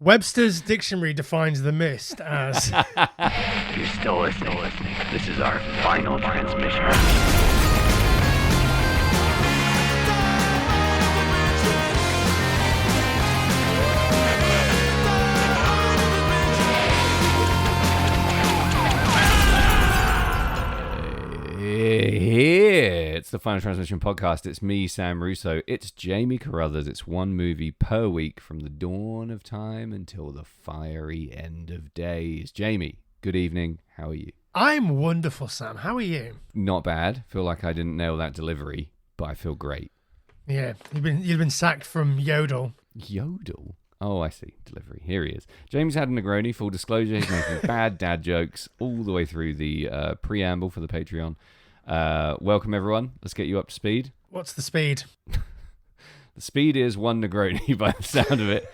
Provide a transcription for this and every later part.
Webster's dictionary defines The Mist as You're still listening. This is our final transmission. Here, it's the Final Transmission podcast. It's me, Sam Russo. It's Jamie Carruthers. It's one movie per week from the dawn of time until the fiery end of days. Jamie, good evening. How are you? I'm wonderful, Sam. How are you? Not bad. Feel like I didn't nail that delivery, but I feel great. Yeah, you've been sacked from Yodel. Yodel? Oh, I see. Delivery. Here he is. James had a Negroni. Full disclosure, he's making bad dad jokes all the way through the preamble for the Patreon. Welcome, everyone. Let's get you up to speed. What's the speed? The speed is one Negroni by the sound of it.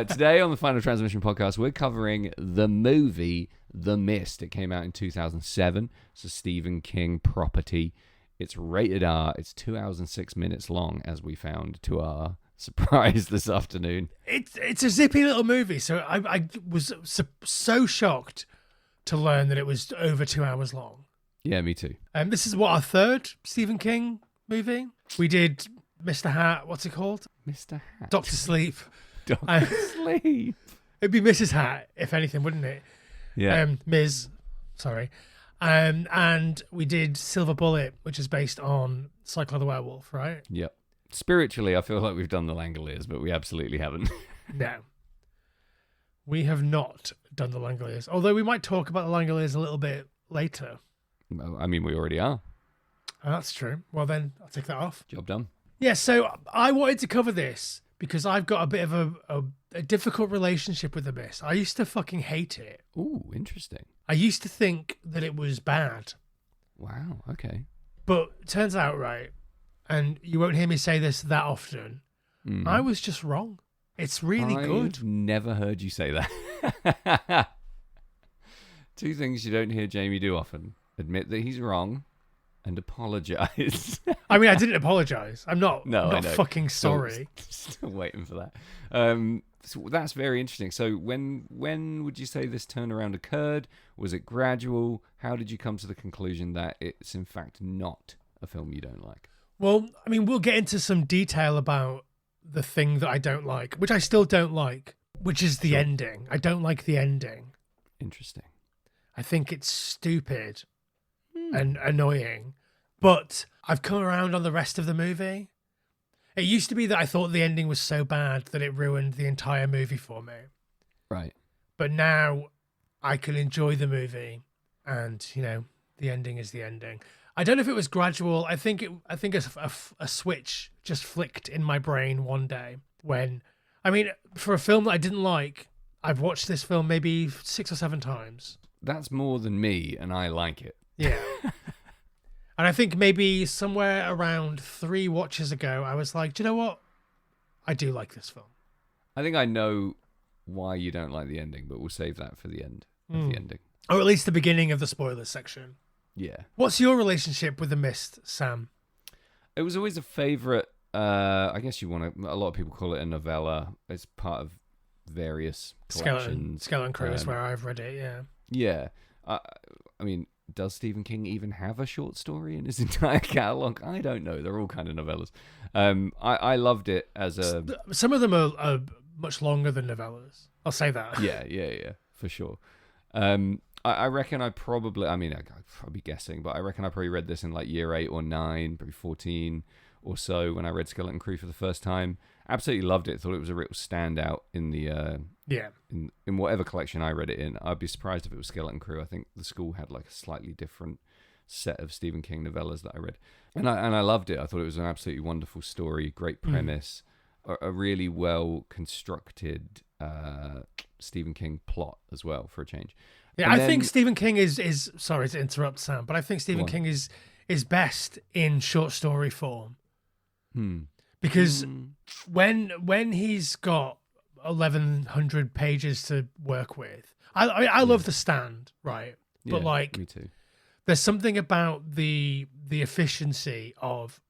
Today on the Final Transmission podcast, we're covering the movie The Mist. It came out in 2007. It's a Stephen King property. It's rated R. It's 2 hours and 6 minutes long, as we found to our surprise this afternoon. It's a zippy little movie, so I was so shocked to learn that it was over 2 hours long. Yeah, me too. This is what, our third Stephen King movie? We did Mr. Hat, what's it called? Mr. Hat. Dr. Sleep. Dr. Sleep. It'd be Mrs. Hat, if anything, wouldn't it? Yeah. Ms. Sorry. And we did Silver Bullet, which is based on Cycle of the Werewolf, right? Yep. Spiritually, I feel like we've done the Langoliers, but we absolutely haven't. No. We have not done the Langoliers, although we might talk about the Langoliers a little bit later. I mean, we already are. Oh, that's true. Well, then I'll take that off. Job done. Yeah, so I wanted to cover this because I've got a bit of a difficult relationship with The Mist. I used to fucking hate it. Ooh, interesting. I used to think that it was bad. Wow, okay. But it turns out, right, and you won't hear me say this that often, I was just wrong. It's really good. I've never heard you say that. Two things you don't hear Jamie do often. Admit that he's wrong and apologise. I mean, I didn't apologise. I'm not I know. fucking sorry. Still waiting for that. So that's very interesting. So when would you say this turnaround occurred? Was it gradual? How did you come to the conclusion that it's in fact not a film you don't like? Well, I mean, we'll get into some detail about the thing that I don't like, which I still don't like, which is the ending. I don't like the ending. Interesting. I think it's stupid and annoying, but I've come around on the rest of the movie. It used to be that I thought the ending was so bad that it ruined the entire movie for me. Right. But now I can enjoy the movie and, the ending is the ending. I don't know if it was gradual. I think a switch just flicked in my brain one day when, for a film that I didn't like, I've watched this film maybe 6 or 7 times. That's more than me, and I like it. Yeah. And I think maybe somewhere around 3 watches ago, I was like, do you know what? I do like this film. I think I know why you don't like the ending, but we'll save that for the end of the ending. Or at least the beginning of the spoilers section. Yeah. What's your relationship with The Mist, Sam? It was always a favourite. I guess a lot of people call it a novella. It's part of various collections. Skeleton Crew is where I've read it, yeah. Yeah. I mean, does Stephen King even have a short story in his entire catalogue? I don't know. They're all kind of novellas. I loved it as a... Some of them are much longer than novellas. I'll say that. Yeah, for sure. I reckon I'd be guessing, but I reckon I probably read this in like year 8 or 9, probably 14 or so when I read Skeleton Crew for the first time. Absolutely loved it. Thought it was a real standout in the in whatever collection I read it in. I'd be surprised if it was Skeleton Crew. I think the school had like a slightly different set of Stephen King novellas that I read, and I loved it. I thought it was an absolutely wonderful story, great premise, a really well constructed Stephen King plot as well for a change. Yeah, I think Stephen King is sorry to interrupt, Sam, but I think Stephen King is best in short story form. Because when he's got 1,100 pages to work with, I love The Stand, right? But me too. There's something about the efficiency of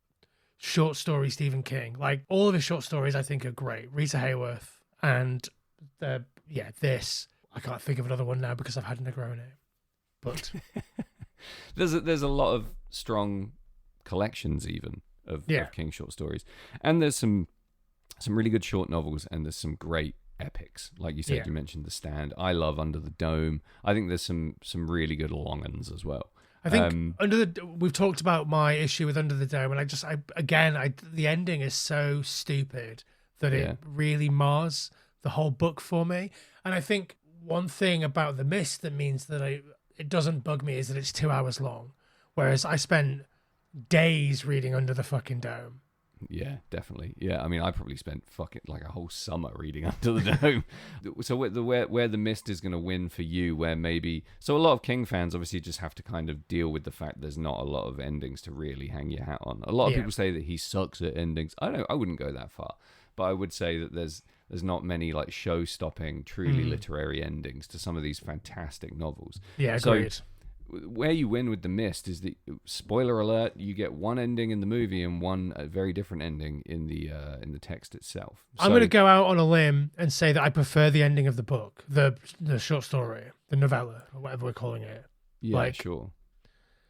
short story Stephen King. Like all of his short stories, I think are great. Rita Hayworth and This. I can't think of another one now because I've had Negroni. But There's a lot of strong collections even of King short stories, and there's some really good short novels, and there's some great epics. Like you said, you mentioned The Stand. I love Under the Dome. I think there's some really good long uns as well. I think we've talked about my issue with Under the Dome, and the ending is so stupid that it really mars the whole book for me. And I think one thing about The Mist that means that it doesn't bug me is that it's 2 hours long, whereas I spent days reading Under the fucking Dome. Yeah, definitely. Yeah, I mean, I probably spent like a whole summer reading Under the Dome. So where The Mist is going to win for you, where maybe... So a lot of King fans obviously just have to kind of deal with the fact there's not a lot of endings to really hang your hat on. A lot of people say that he sucks at endings. I wouldn't go that far. But I would say that there's not many like show-stopping, truly literary endings to some of these fantastic novels. Yeah, agreed. So, where you win with The Mist is the spoiler alert. You get one ending in the movie and one very different ending in the text itself. So, I'm going to go out on a limb and say that I prefer the ending of the book, the short story, the novella, or whatever we're calling it. Yeah, sure.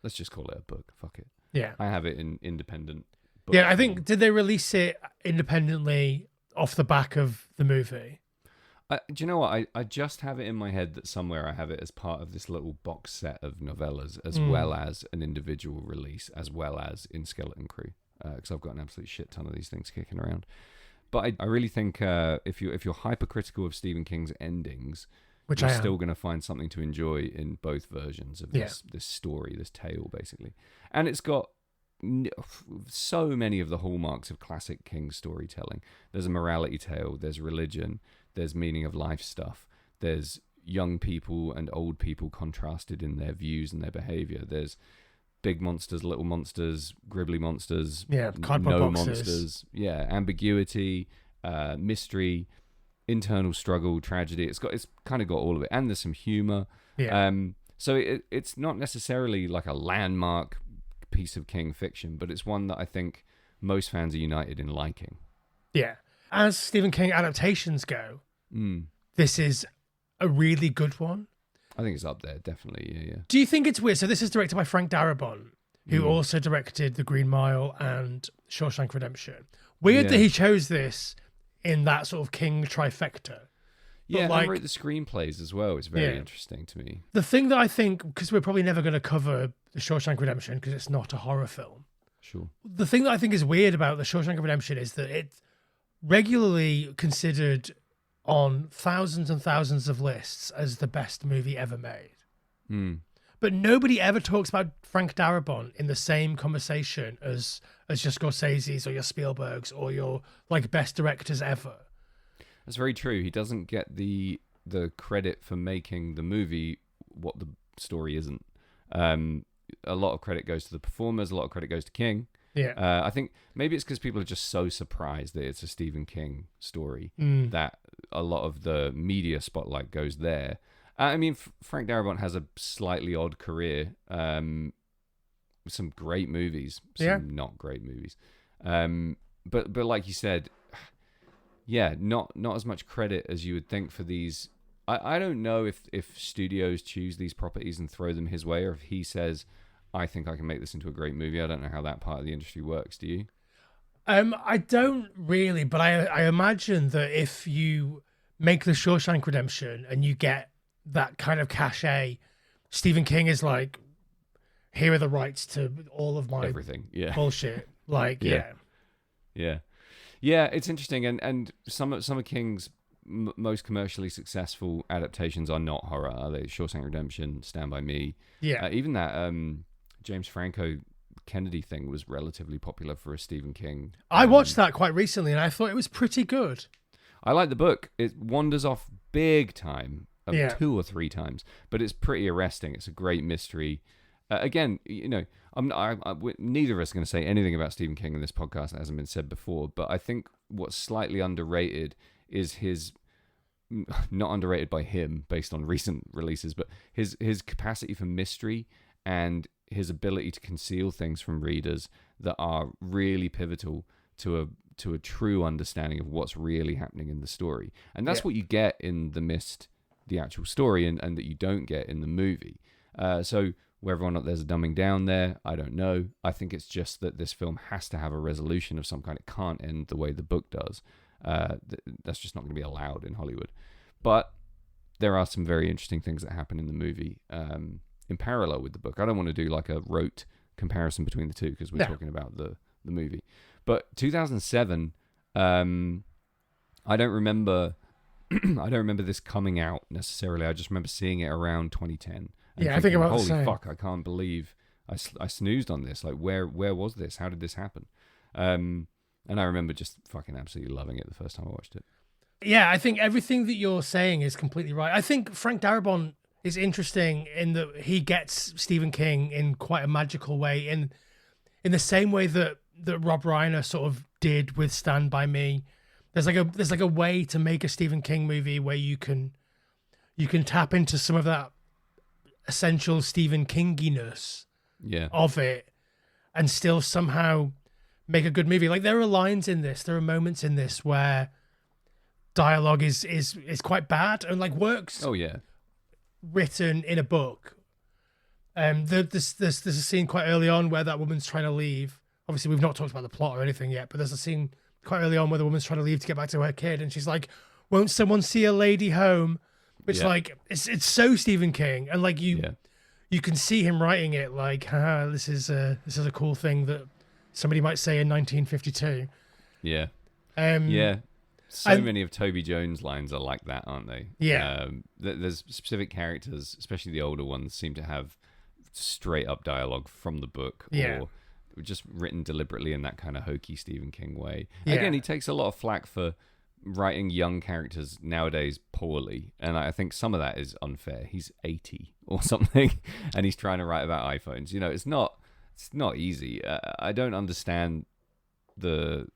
Let's just call it a book. Fuck it. Yeah, I have it in independent. Book I think did they release it independently off the back of the movie? Do you know what? I just have it in my head that somewhere I have it as part of this little box set of novellas, as well as an individual release, as well as in Skeleton Crew, because I've got an absolute shit ton of these things kicking around. But I really think if you're hypercritical of Stephen King's endings, which you're I am, still going to find something to enjoy in both versions of this story, this tale, basically. And it's got so many of the hallmarks of classic King storytelling. There's a morality tale, there's religion, there's meaning of life stuff, there's young people and old people contrasted in their views and their behavior, there's big monsters, little monsters, gribbly monsters, cardboard boxes. Monsters, ambiguity, mystery, internal struggle, tragedy. It's kind of got all of it, and there's some humor. So it's not necessarily like a landmark piece of King fiction, but it's one that I think most fans are united in liking. Yeah. As Stephen King adaptations go, this is a really good one. I think it's up there, definitely. Yeah. Do you think it's weird? So this is directed by Frank Darabont, who also directed The Green Mile and Shawshank Redemption. Weird that he chose this in that sort of King trifecta. Yeah, I wrote the screenplays as well. It's very interesting to me. The thing that I think, because we're probably never going to cover The Shawshank Redemption because it's not a horror film. Sure. The thing that I think is weird about The Shawshank Redemption is that it's regularly considered on thousands and thousands of lists as the best movie ever made. But nobody ever talks about Frank Darabont in the same conversation as your Scorsese's or your Spielberg's or your like best directors ever. That's very true. He doesn't get the credit for making the movie what the story isn't. A lot of credit goes to the performers. A lot of credit goes to King. Yeah. I think maybe it's because people are just so surprised that it's a Stephen King story that a lot of the media spotlight goes there. I mean, Frank Darabont has a slightly odd career. With some great movies, some not great movies. But like you said, not as much credit as you would think for these. I don't know if studios choose these properties and throw them his way, or if he says, I think I can make this into a great movie. I don't know how that part of the industry works. Do you? I don't really, but I imagine that if you make The Shawshank Redemption and you get that kind of cachet, Stephen King is like, here are the rights to all of my everything. Bullshit. Like, yeah. It's interesting, and some of King's most commercially successful adaptations are not horror. Are they? Shawshank Redemption, Stand by Me. Yeah. Even that James Franco Kennedy thing was relatively popular for a Stephen King. I watched that quite recently, and I thought it was pretty good. I like the book. It wanders off big time, 2 or 3 times, but it's pretty arresting. It's a great mystery. Again, neither of us are going to say anything about Stephen King in this podcast that hasn't been said before, but I think what's slightly underrated is his, not underrated by him based on recent releases, but his capacity for mystery and his ability to conceal things from readers that are really pivotal to to a true understanding of what's really happening in the story. And that's what you get in The Mist, the actual story, and that you don't get in the movie. So whether or not there's a dumbing down there, I don't know. I think it's just that this film has to have a resolution of some kind. It can't end the way the book does. That's just not going to be allowed in Hollywood. But there are some very interesting things that happen in the movie in parallel with the book. I don't want to do like a rote comparison between the two because we're talking about the movie. But 2007, I don't remember this coming out necessarily. I just remember seeing it around 2010. Yeah, I think about the holy same. fuck, I can't believe I snoozed on this. Like, where was this? How did this happen? And I remember just fucking absolutely loving it the first time I watched it. Yeah, I think everything that you're saying is completely right. I think Frank Darabont is interesting in that he gets Stephen King in quite a magical way, in the same way that Rob Reiner sort of did with Stand By Me. There's like a way to make a Stephen King movie where you can tap into some of that essential Stephen Kinginess of it and still somehow make a good movie. Like, there are lines in this, there are moments in this where dialogue is quite bad and like works written in a book. There's a scene quite early on where that woman's trying to leave. Obviously we've not talked about the plot or anything yet, but there's a scene quite early on where the woman's trying to leave to get back to her kid, and she's like, won't someone see a lady home? Which like it's so Stephen King, and like you can see him writing it like, this is a cool thing that somebody might say in 1952. So many of Toby Jones' lines are like that, aren't they? There's specific characters, especially the older ones, seem to have straight up dialogue from the book, or just written deliberately in that kind of hokey Stephen King way. Again, he takes a lot of flack for writing young characters nowadays poorly, and I think some of that is unfair. He's 80 or something, and he's trying to write about iPhones. You know, it's not easy. I don't understand the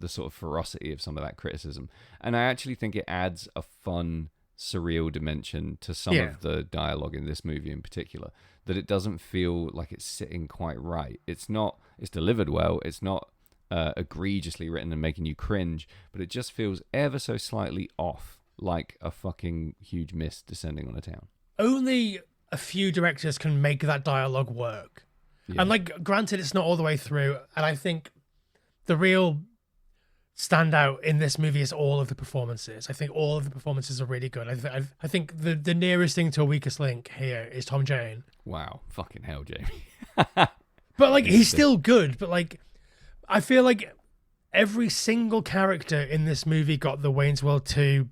sort of ferocity of some of that criticism, and I actually think it adds a fun, surreal dimension to some of the dialogue in this movie in particular, that it doesn't feel like it's sitting quite right. It's delivered well, it's not egregiously written and making you cringe, but it just feels ever so slightly off, like a fucking huge mist descending on a town. Only a few directors can make that dialogue work. And like, granted, it's not all the way through, and I think the real standout in this movie is all of the performances. I think all of the performances are really good. I think the nearest thing to a weakest link here is Tom Jane. Wow, fucking hell, Jamie. But like, he's still good, but like, I feel like every single character in this movie got the Wayne's World 2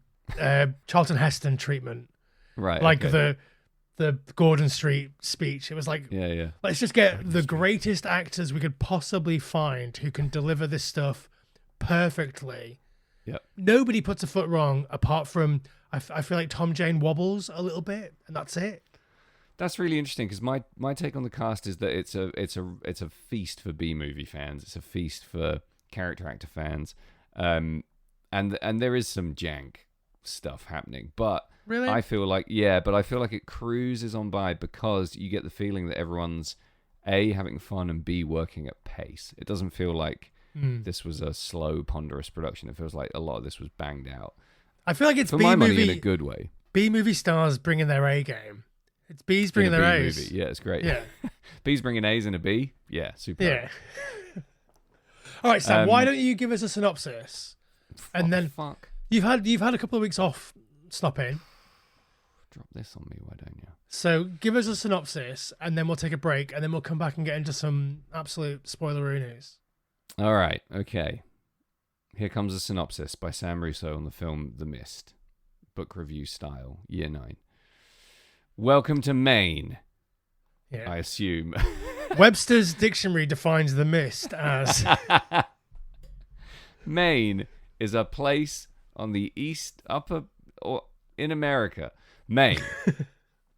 Charlton Heston treatment. Right. Like the Gordon Street speech. It was like, let's just get the greatest actors we could possibly find who can deliver this stuff perfectly. Yep. Nobody puts a foot wrong apart from, I feel like Tom Jane wobbles a little bit, and that's it. That's really interesting, because my take on the cast is that it's a feast for B-movie fans. It's a feast for character actor fans, and there is some jank stuff happening. But really, I feel like it cruises on by because you get the feeling that everyone's A, having fun, and B, working at pace. It doesn't feel like this was a slow, ponderous production. It feels like a lot of this was banged out. I feel like it's for B-movie, my money in a good way. B-movie stars bringing their A game. It's B's bringing their A's. Movie. Yeah, it's great. Yeah. B's bringing A's and a B. Yeah, super. Yeah. All right, Sam, why don't you give us a synopsis? And then you've had a couple of weeks off snopping. Drop this on me, why don't you? So give us a synopsis, and then we'll take a break, and then we'll come back and get into some absolute spoiler news. All right, okay. Here comes a synopsis by Sam Russo on the film The Mist, book review style, year 9. Welcome to Maine, I assume. Webster's dictionary defines The Mist as... Maine is a place on the east upper or in America. Maine.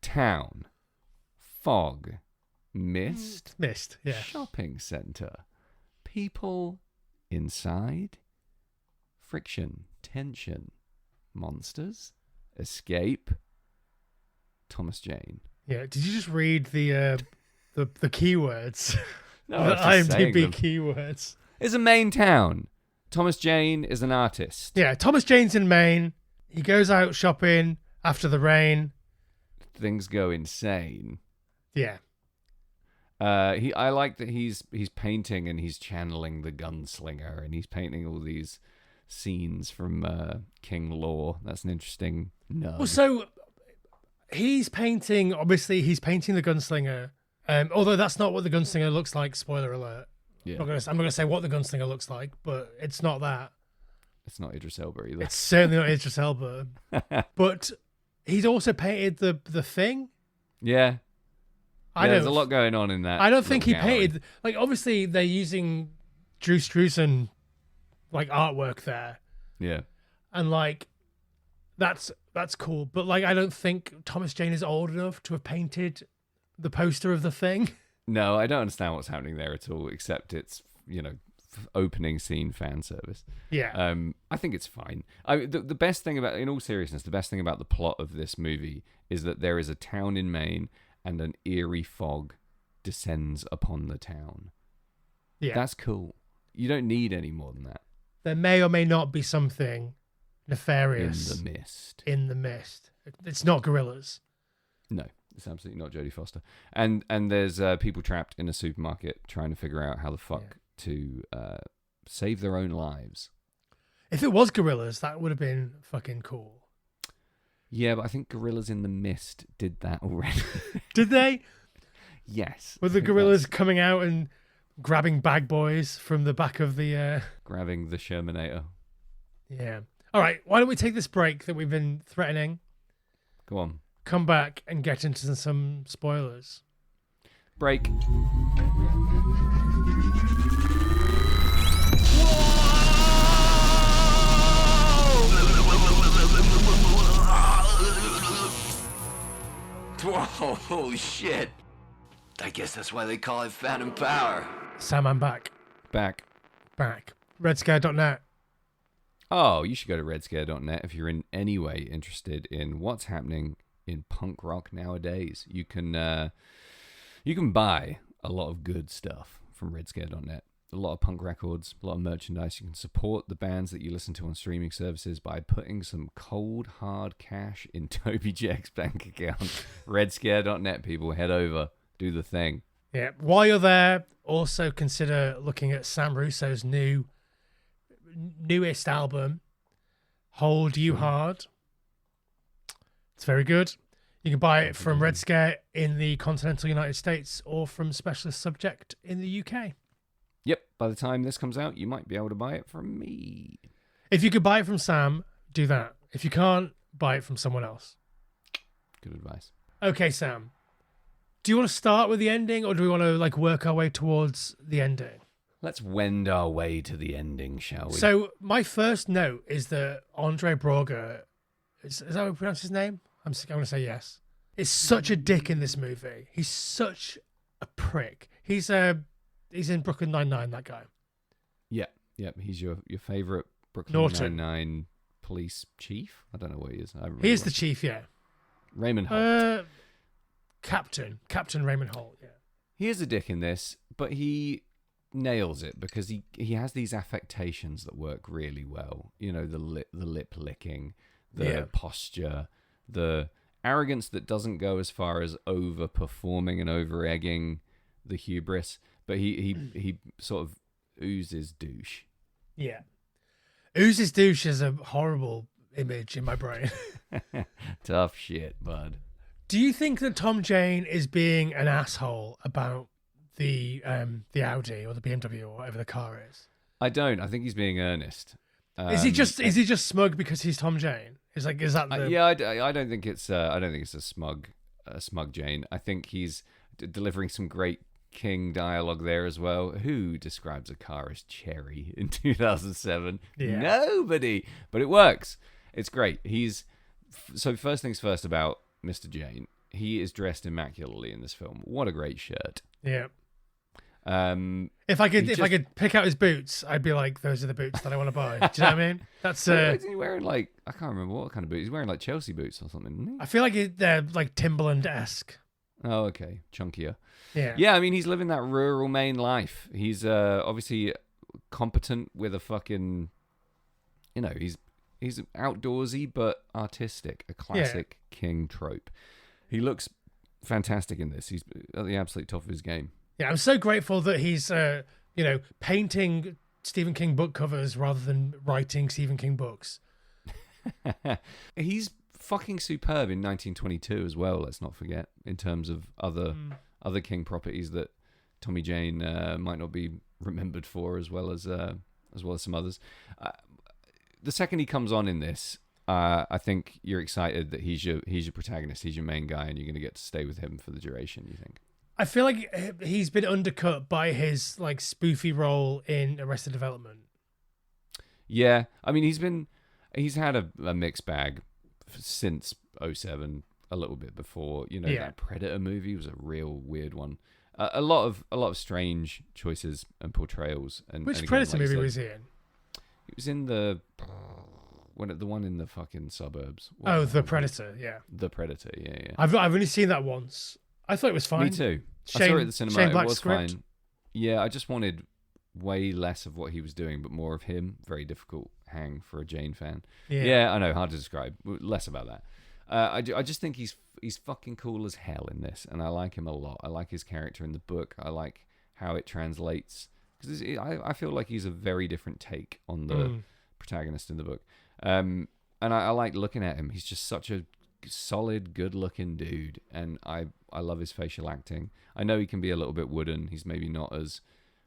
Town. Fog. Mist. Mist, yeah. Shopping center. People inside. Friction. Tension. Monsters. Escape. Thomas Jane. Yeah, did you just read the keywords? No, the IMDb keywords. It's a Maine town. Thomas Jane is an artist. Yeah, Thomas Jane's in Maine. He goes out shopping after the rain. Things go insane. Yeah. I like that he's painting and he's channeling the gunslinger, and he's painting all these scenes from King Lear. That's an interesting nub. Well, so he's painting. Obviously, he's painting the gunslinger. Although that's not what the gunslinger looks like. Spoiler alert. Yeah. I'm not gonna say what the gunslinger looks like, but it's not that. It's not Idris Elba either. It's certainly not Idris Elba. But he's also painted the thing. Yeah. There's a lot going on in that. I don't think he little gallery. painted. Like, obviously, they're using Drew Struzan like artwork there, Yeah. and like that's cool. But like, I don't think Thomas Jane is old enough to have painted the poster of the thing. No, I don't understand what's happening there at all, except it's, opening scene fan service. Yeah. I think it's fine. The best thing about, in all seriousness, the best thing about the plot of this movie is that there is a town in Maine and an eerie fog descends upon the town. Yeah. That's cool. You don't need any more than that. There may or may not be something nefarious In the mist. in the mist. It's not gorillas. No, it's absolutely not Jodie Foster. And there's people trapped in a supermarket trying to figure out how the fuck to save their own lives. If it was gorillas, that would have been fucking cool. Yeah, but I think Gorillas in the Mist did that already. Did they? Yes. Were I the think gorillas that's coming out and grabbing bag boys from the back of the... grabbing the Shermanator. Yeah. All right, why don't we take this break that we've been threatening, Go on. come back and get into some spoilers. Break. Whoa, holy shit. I guess that's why they call it Phantom Power. Sam, I'm back. Back. Redscare.net. Oh, you should go to redscare.net if you're in any way interested in what's happening in punk rock nowadays. You can buy a lot of good stuff from redscare.net. A lot of punk records, a lot of merchandise. You can support the bands that you listen to on streaming services by putting some cold, hard cash in Toby Jack's bank account. Redscare.net, people. Head over. Do the thing. Yeah. While you're there, also consider looking at Sam Russo's newest album, Hold You Hard. It's very good. You can buy it from Red Scare in the continental United States or from Specialist Subject in the UK. Yep, by the time this comes out, you might be able to buy it from me. If you could buy it from Sam, do that. If you can't, buy it from someone else. Good advice. Okay, Sam. Do you want to start with the ending, or do we want to work our way towards the ending? Let's wend our way to the ending, shall we? So my first note is that Andre Braugher, is that how we pronounce his name? I'm going to say yes. Is such a dick in this movie. He's such a prick. He's in Brooklyn Nine-Nine, that guy. Yeah. He's your favorite Brooklyn Norton. Nine-Nine police chief. I don't know what he is. He is the chief, yeah. Raymond Holt. Captain Raymond Holt. Yeah. He is a dick in this, but he nails it because he has these affectations that work really well. You know, the lip licking, the posture, the arrogance that doesn't go as far as overperforming and over-egging the hubris, but he sort of oozes douche. Yeah. Oozes douche is a horrible image in my brain. Tough shit, bud. Do you think that Tom Jane is being an asshole about the Audi or the BMW or whatever the car is? I don't. I think he's being earnest. Is he just smug because he's Tom Jane? Is that the... yeah, I don't think it's a smug Jane. I think he's delivering some great King dialogue there as well. Who describes a car as cherry in 2007? Yeah. Nobody. But it works. It's great. So first things first about Mr. Jane. He is dressed immaculately in this film. What a great shirt. Yeah. If I could pick out his boots, I'd be like, those are the boots that I want to buy. Do you know what I mean? That's Is he wearing I can't remember what kind of boots. He's wearing Chelsea boots or something, isn't he? I feel like they're Timberland-esque. Oh, okay. Chunkier. Yeah. Yeah, I mean, he's living that rural Maine life. He's obviously competent with a fucking, he's outdoorsy but artistic, a classic King trope. He looks fantastic in this. He's at the absolute top of his game. Yeah, I'm so grateful that he's painting Stephen King book covers rather than writing Stephen King books. He's fucking superb in 1922 as well. Let's not forget, in terms of other King properties that Tommy Jane might not be remembered for, as well as some others. The second he comes on in this, I think you're excited that he's your protagonist, he's your main guy, and you're going to get to stay with him for the duration. You think? I feel like he's been undercut by his like spoofy role in Arrested Development. Yeah, I mean he's had a mixed bag since 2007, a little bit before. That Predator movie was a real weird one. A lot of strange choices and portrayals. Which again, Predator like movie was he in? He was in the one in the fucking suburbs. The Predator, yeah. The Predator, yeah. I've only seen that once. I thought it was fine. Me too. I saw it at the cinema. Shane It Black's was script. fine. Yeah, I just wanted way less of what he was doing, but more of him. Very difficult hang for a Jane fan. Yeah, I know, hard to describe. Less about that. I just think he's fucking cool as hell in this, and I like him a lot. I like his character in the book. I like how it translates, because I feel like he's a very different take on the protagonist in the book. And I like looking at him. He's just such a solid, good-looking dude, and I love his facial acting. I know he can be a little bit wooden. He's maybe not as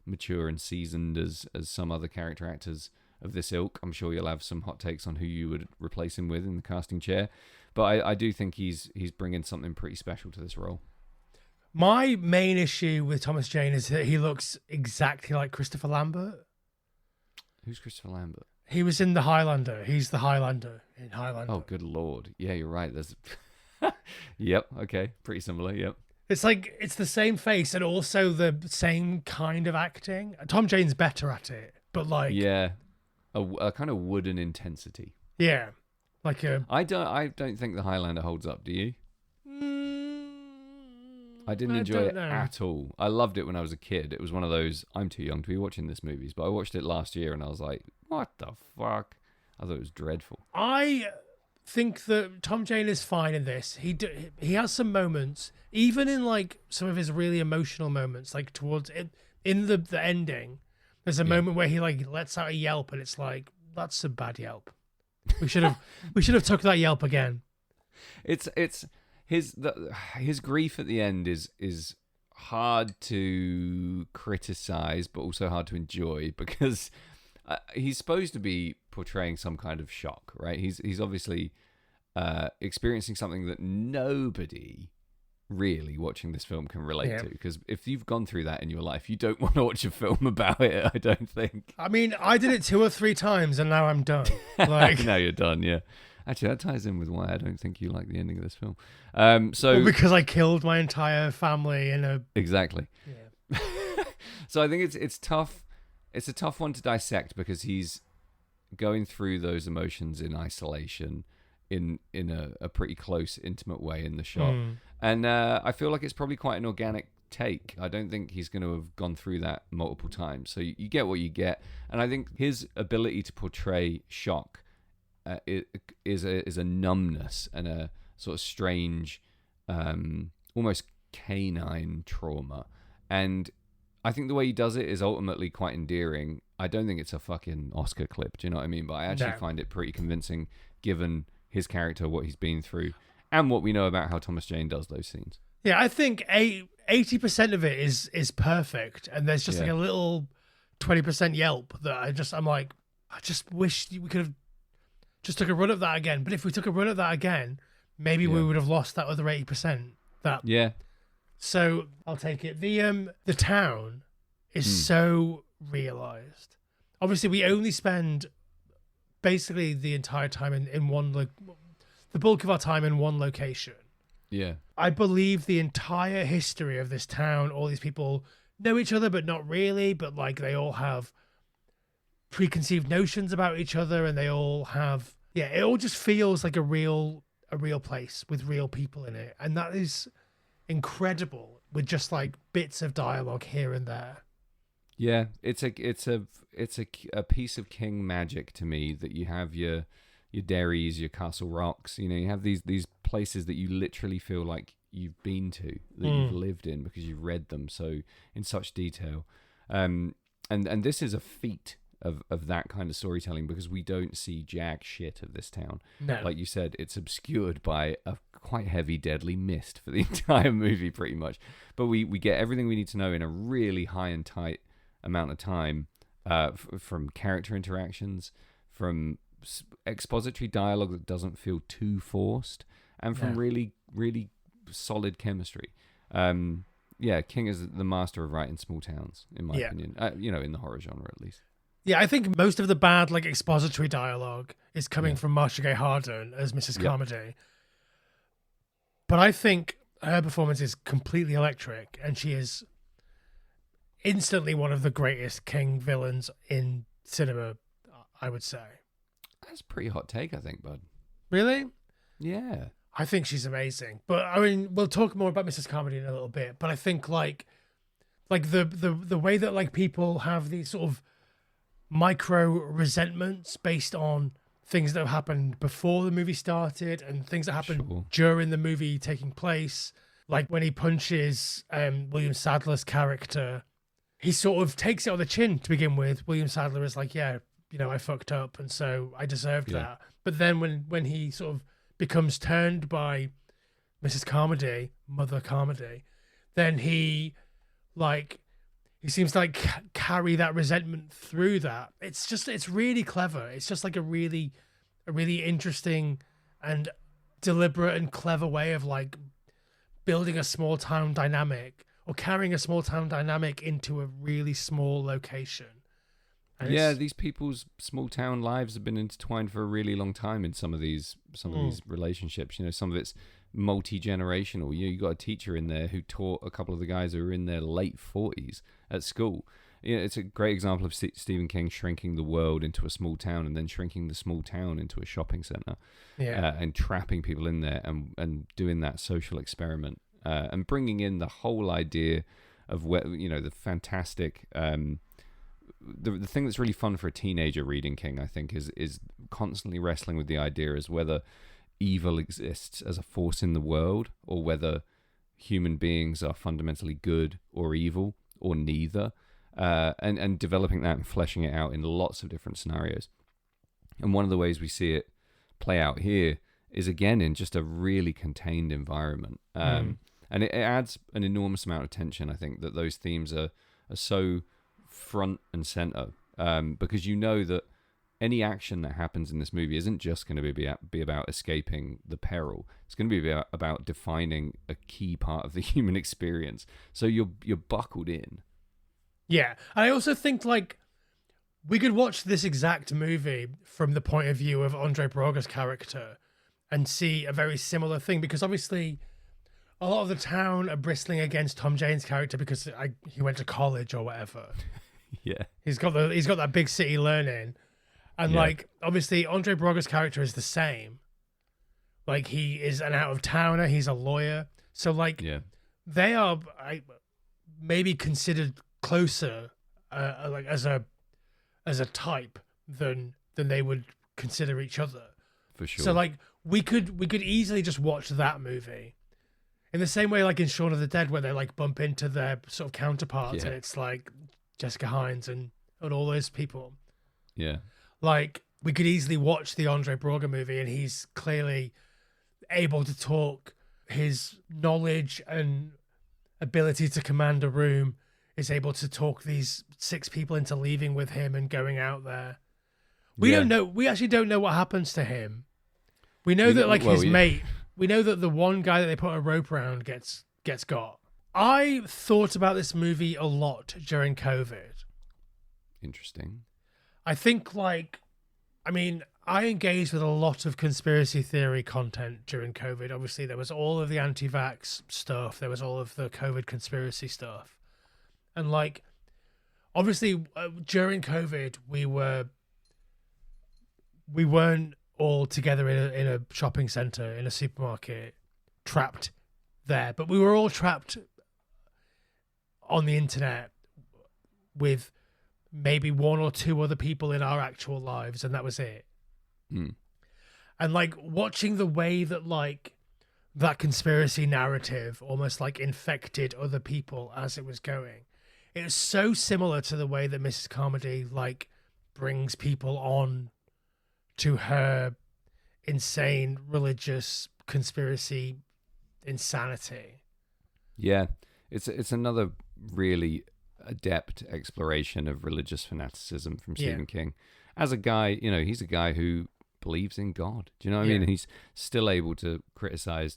mature and seasoned as some other character actors of this ilk. I'm sure you'll have some hot takes on who you would replace him with in the casting chair, but I do think he's bringing something pretty special to this role. My main issue with Thomas Jane is that he looks exactly like Christopher Lambert. Who's Christopher Lambert? He was in The Highlander. He's the Highlander in Highlander. Oh, good lord. Yeah, you're right. There's Yep, okay. Pretty similar, yep. It's like, it's the same face and also the same kind of acting. Tom Jane's better at it, but like... Yeah, a kind of wooden intensity. Yeah. Like a... I don't think The Highlander holds up, do you? I didn't enjoy it at all. I loved it when I was a kid. It was one of those, I'm too young to be watching this movies, but I watched it last year and I was like, what the fuck? I thought it was dreadful. I think that Tom Jane is fine in this. He has some moments, even in like some of his really emotional moments, like towards it in the ending. There's a moment where he like lets out a yelp, and it's like, that's a bad yelp. We should have took that yelp again. It's his grief at the end is hard to criticize, but also hard to enjoy, because he's supposed to be portraying some kind of shock, right? He's obviously experiencing something that nobody really watching this film can relate to, because if you've gone through that in your life, you don't want to watch a film about it, I don't think. I mean, I did it 2 or 3 times and now I'm done. Like, now you're done, yeah. Actually, that ties in with why I don't think you like the ending of this film. Well, because I killed my entire family in a... Exactly. Yeah. So I think it's tough. It's a tough one to dissect, because he's going through those emotions in isolation, in a pretty close, intimate way in the shot. And I feel like it's probably quite an organic take. I don't think he's going to have gone through that multiple times. So you get what you get. And I think his ability to portray shock is a numbness and a sort of strange, almost canine trauma. And I think the way he does it is ultimately quite endearing. I don't think it's a fucking Oscar clip, do you know what I mean? But I actually find it pretty convincing, given his character, what he's been through, and what we know about how Thomas Jane does those scenes. Yeah, I think 80% of it is perfect, and there's just like a little 20% yelp that I'm like, I just wish we could have just took a run at that again. But if we took a run at that again, maybe we would have lost that other 80%. So I'll take it. The town is so realized. Obviously, we only spend basically the entire time in one, the bulk of our time in one location. Yeah. I believe the entire history of this town, all these people know each other, but not really. But like, they all have preconceived notions about each other, and they all have, it all just feels like a real place with real people in it. And that is incredible, with just like bits of dialogue here and there. Yeah, it's a piece of King magic to me that you have your Derrys, your Castle Rocks. You know, you have these places that you literally feel like you've been to, that you've lived in because you've read them so in such detail. And this is a feat of that kind of storytelling because we don't see jack shit of this town. No. Like you said, it's obscured by a quite heavy, deadly mist for the entire movie, pretty much. But we get everything we need to know in a really high and tight amount of time, from character interactions, from expository dialogue that doesn't feel too forced, and from really, really solid chemistry. Yeah, King is the master of writing small towns, in my opinion. In the horror genre, at least. Yeah, I think most of the bad, like, expository dialogue is coming from Marcia Gay Harden as Mrs. Carmody. But I think her performance is completely electric, and she is instantly one of the greatest King villains in cinema, I would say. That's a pretty hot take, I think, bud. Really? Yeah. I think she's amazing. But, I mean, we'll talk more about Mrs. Carmody in a little bit, but I think, like the way that, like, people have these sort of micro resentments based on things that have happened before the movie started and things that happened during the movie taking place. Like when he punches William Sadler's character, he sort of takes it on the chin to begin with. William Sadler is like, yeah, you know, I fucked up and so I deserved that. But then when he sort of becomes turned by Mrs. Carmody, Mother Carmody, then he seems to like carry that resentment through that. It's really clever. It's just like a really interesting and deliberate and clever way of like building a small town dynamic or carrying a small town dynamic into a really small location. And these people's small town lives have been intertwined for a really long time in some of these relationships. You know, some of it's multi-generational. You got a teacher in there who taught a couple of the guys who were in their late 40s at school. You know, it's a great example of Stephen King shrinking the world into a small town and then shrinking the small town into a shopping center, and trapping people in there and doing that social experiment, and bringing in the whole idea of the fantastic. The thing that's really fun for a teenager reading King, I think, is constantly wrestling with the idea as whether evil exists as a force in the world or whether human beings are fundamentally good or evil or neither, and developing that and fleshing it out in lots of different scenarios. And one of the ways we see it play out here is again in just a really contained environment, and it adds an enormous amount of tension. I think that those themes are so front and center, because you know that any action that happens in this movie isn't just going to be about escaping the peril. It's going to be about defining a key part of the human experience. So you're buckled in. Yeah, I also think like we could watch this exact movie from the point of view of Andre Braugher's character and see a very similar thing, because obviously a lot of the town are bristling against Tom Jane's character because he went to college or whatever. Yeah, he's got that big city learning, and like obviously Andre Braugher's character is the same. Like he is an out of towner. He's a lawyer, so like they are maybe considered closer, like as a type than they would consider each other. For sure. So like we could easily just watch that movie. In the same way, like in Shaun of the Dead, where they like bump into their sort of counterparts, and it's like Jessica Hines and all those people. Yeah. Like, we could easily watch the Andre Braugher movie, and he's clearly able to talk. His knowledge and ability to command a room is able to talk these 6 people into leaving with him and going out there. We actually don't know what happens to him. We know that, like, his mate... We know that the one guy that they put a rope around gets got. I thought about this movie a lot during COVID. Interesting. I think, like, I mean, I engaged with a lot of conspiracy theory content during COVID. Obviously, there was all of the anti-vax stuff. There was all of the COVID conspiracy stuff. And, like, obviously, during COVID, we weren't all together in a shopping center, in a supermarket, trapped there. But we were all trapped on the internet with maybe one or two other people in our actual lives, and that was it. Mm. And like watching the way that like that conspiracy narrative almost like infected other people as it was going, it was so similar to the way that Mrs. Carmody like brings people on to her insane religious conspiracy insanity. Yeah, it's another really adept exploration of religious fanaticism from Stephen King. As a guy, he's a guy who believes in God. Do you know what I mean? And he's still able to criticize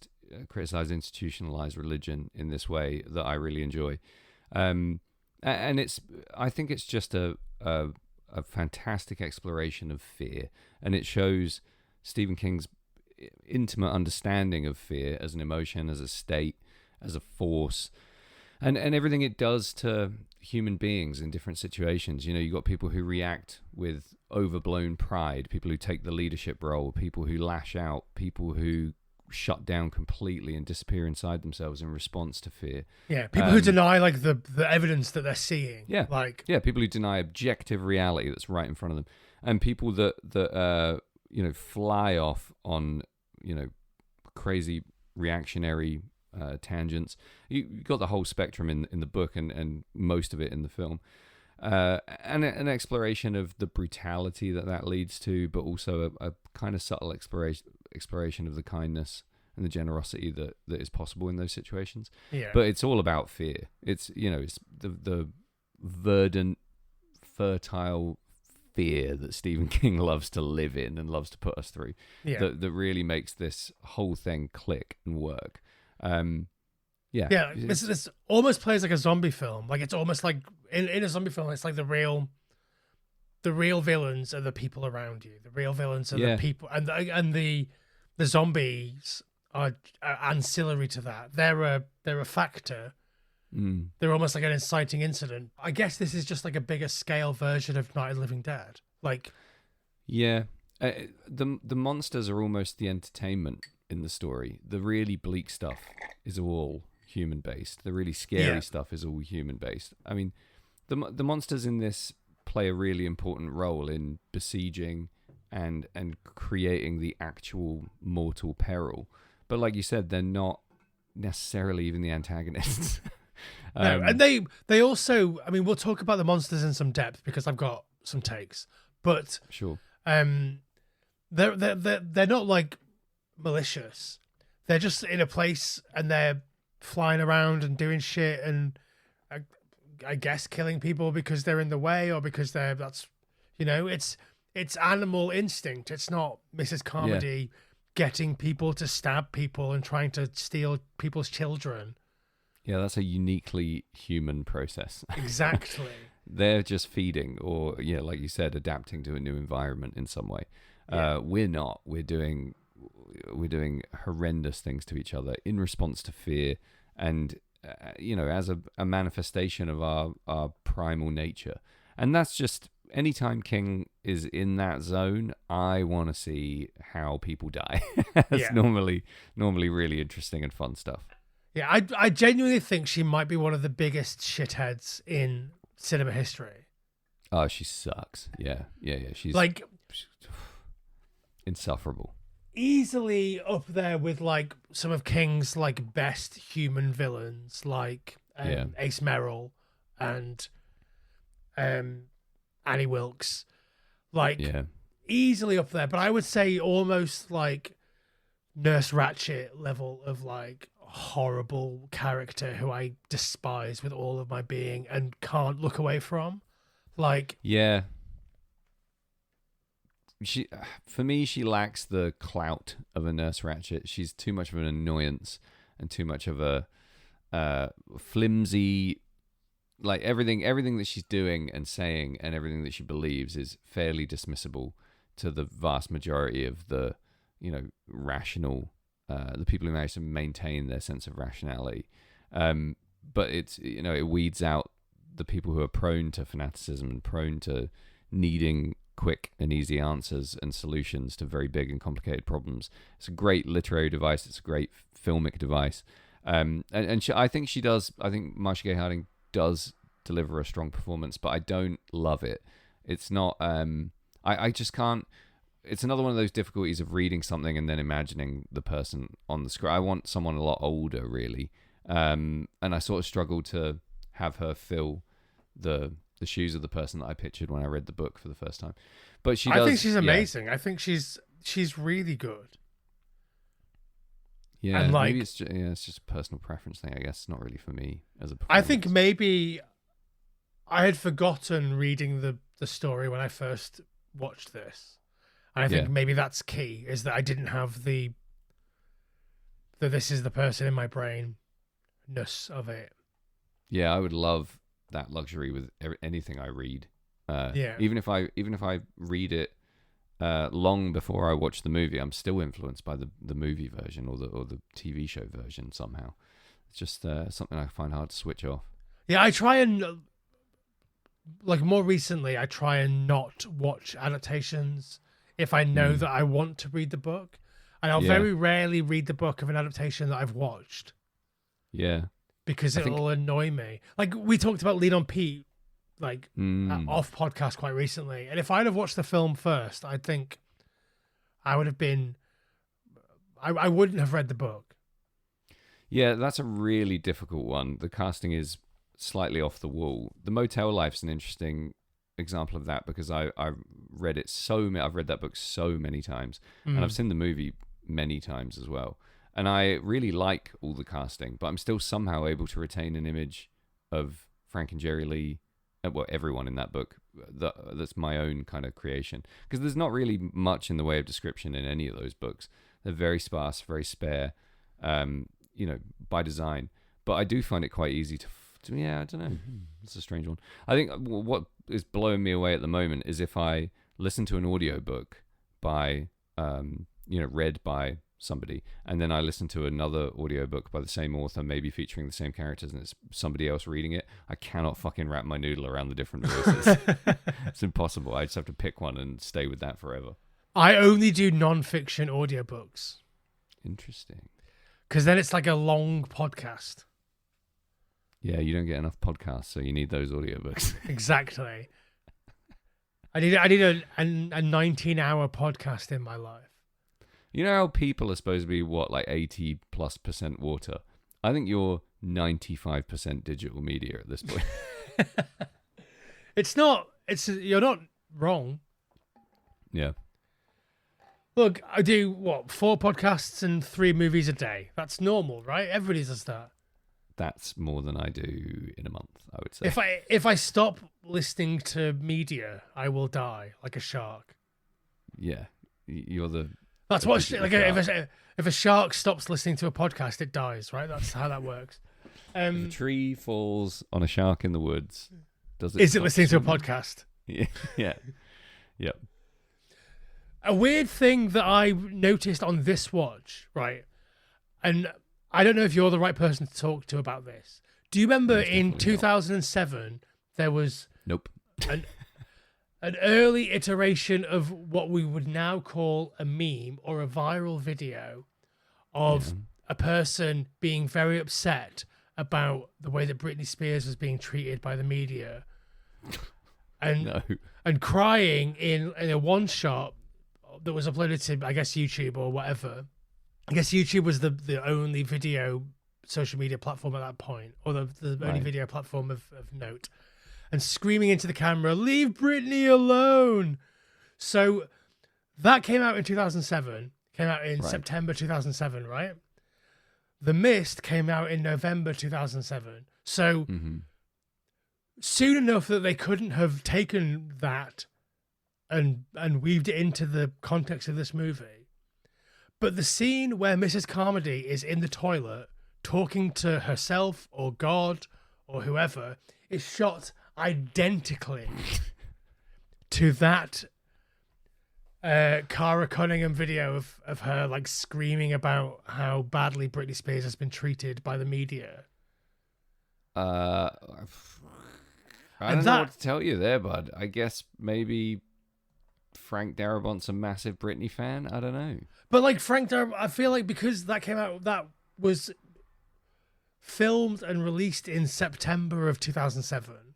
institutionalized religion in this way that I really enjoy. And I think it's just a fantastic exploration of fear, and it shows Stephen King's intimate understanding of fear as an emotion, as a state, as a force, and everything it does to human beings in different situations. You've got people who react with overblown pride, people who take the leadership role, people who lash out, people who shut down completely and disappear inside themselves in response to fear. Yeah, people who deny like the evidence that they're seeing. Yeah, people who deny objective reality that's right in front of them, and people that fly off on crazy reactionary tangents. You got the whole spectrum in the book and most of it in the film, and an exploration of the brutality that leads to, but also a kind of subtle exploration of the kindness and the generosity that is possible in those situations. Yeah, but it's all about fear. It's it's the verdant, fertile fear that Stephen King loves to live in and loves to put us through. Yeah, that really makes this whole thing click and work. This almost plays like a zombie film. Like it's almost like in a zombie film, it's like the real villains are the people around you. The real villains are the people, and the zombies are ancillary to that. They're a factor. Mm. They're almost like an inciting incident. I guess this is just like a bigger scale version of Night of the Living Dead. Like, yeah, the monsters are almost the entertainment in the story. The really bleak stuff is all human based. The really scary stuff is all human based. I mean, the monsters in this play a really important role in besieging and creating the actual mortal peril. But like you said, they're not necessarily even the antagonists. No, and they also, I mean, we'll talk about the monsters in some depth because I've got some takes, but sure, they're not like malicious. They're just in a place and they're flying around and doing shit and I guess killing people because they're in the way or because it's animal instinct. It's not Mrs. Carmody getting people to stab people and trying to steal people's children. Yeah, that's a uniquely human process. Exactly. They're just feeding or, like you said, adapting to a new environment in some way. Yeah. We're not. We're doing horrendous things to each other in response to fear and, as a manifestation of our primal nature. And that's just, anytime King is in that zone, I want to see how people die. It's normally really interesting and fun stuff. Yeah, I genuinely think she might be one of the biggest shitheads in cinema history. Oh, she sucks. Yeah. She's like insufferable. Easily up there with like some of King's like best human villains, like Ace Merrill and Annie Wilkes. Like easily up there, but I would say almost like Nurse Ratched level of like horrible character who I despise with all of my being and can't look away from. Like, for me, she lacks the clout of a Nurse Ratched. She's too much of an annoyance and too much of a flimsy. Like everything that she's doing and saying and everything that she believes is fairly dismissible to the vast majority of the, rational, the people who manage to maintain their sense of rationality. But it's, it weeds out the people who are prone to fanaticism and prone to needing quick and easy answers and solutions to very big and complicated problems. It's a great literary device. It's a great filmic device. I think Marcia Gay Harden does deliver a strong performance, but I don't love it. It's not. I just can't. It's another one of those difficulties of reading something and then imagining the person on the screen. I want someone a lot older, really, and I sort of struggle to have her fill the shoes of the person that I pictured when I read the book for the first time. But she does. I think she's yeah. amazing. I think she's really good. Yeah, And, like, maybe it's just a personal preference thing. I guess it's not really for me as a I performance. think maybe I had forgotten reading the story when I first watched this. And I think Yeah. maybe that's key, is that I didn't have the this is the person in my brain-ness of it. Yeah, I would love that luxury with anything I read. Yeah. Even if I read it long before I watch the movie, I'm still influenced by the movie version or the TV show version somehow. It's just something I find hard to switch off. Yeah, I try and, like, more recently, I try and not watch adaptations if I know that I want to read the book. And I'll Yeah. very rarely read the book of an adaptation that I've watched Yeah. because I think- it'll annoy me. Like, we talked about Lean on Pete, like, Mm. off podcast quite recently. And if I'd have watched the film first, I think I would have been, I wouldn't have read the book. Yeah, that's a really difficult one. The casting is slightly off the wall. The Motel Life's an interesting example of that because I read it I've read that book so many times, and I've seen the movie many times as well. And I really like all the casting, but I'm still somehow able to retain an image of Frank and Jerry Lee, well, everyone in that book. That's my own kind of creation, because there's not really much in the way of description in any of those books. They're very sparse, very spare, by design. But I do find it quite easy to I don't know. It's a strange one. I think what is blowing me away at the moment is if I listen to an audiobook by, read by somebody, and then I listen to another audiobook by the same author, maybe featuring the same characters, and it's somebody else reading it. I cannot fucking wrap my noodle around the different voices. It's impossible. I just have to pick one and stay with that forever. I only do non-fiction audiobooks Interesting. because then it's like a long podcast. Yeah, you don't get enough podcasts, so you need those audiobooks. Exactly. I need a 19-hour podcast in my life. You know how people are supposed to be, like 80+% water? I think you're 95% digital media at this point. You're not wrong. Yeah. Look, I do 4 podcasts and 3 movies a day. That's normal, right? Everybody does that. That's more than I do in a month, I would say. If I stop listening to media, I will die like a shark. Yeah. You're the... That's the what digital like shark. if a shark stops listening to a podcast, it dies, right? That's how that works. If a tree falls on a shark in the woods, does it... Is it stop listening to a swimming? podcast? Yeah. Yep. A weird thing that I noticed on this watch, right? And I don't know if you're the right person to talk to about this. Do you remember Most in definitely not. 2007 there was Nope. an early iteration of what we would now call a meme or a viral video of a person being very upset about the way that Britney Spears was being treated by the media, and No. and crying in a one shot that was uploaded to, I guess, YouTube or whatever. I guess YouTube was the only video social media platform at that point, or the only Right. video platform of note, and screaming into the camera, "Leave Britney alone!" So that came out in 2007, came out in Right. September 2007, right? The Mist came out in November 2007. So Mm-hmm. soon enough that they couldn't have taken that and weaved it into the context of this movie. But the scene where Mrs. Carmody is in the toilet talking to herself or God or whoever is shot identically to that Cara Cunningham video of her like screaming about how badly Britney Spears has been treated by the media. I And don't know that- what to tell you there, bud. I guess maybe Frank Darabont's a massive Britney fan. I don't know. But like Frank Darabont, I feel like because that came out, that was filmed and released in September of 2007.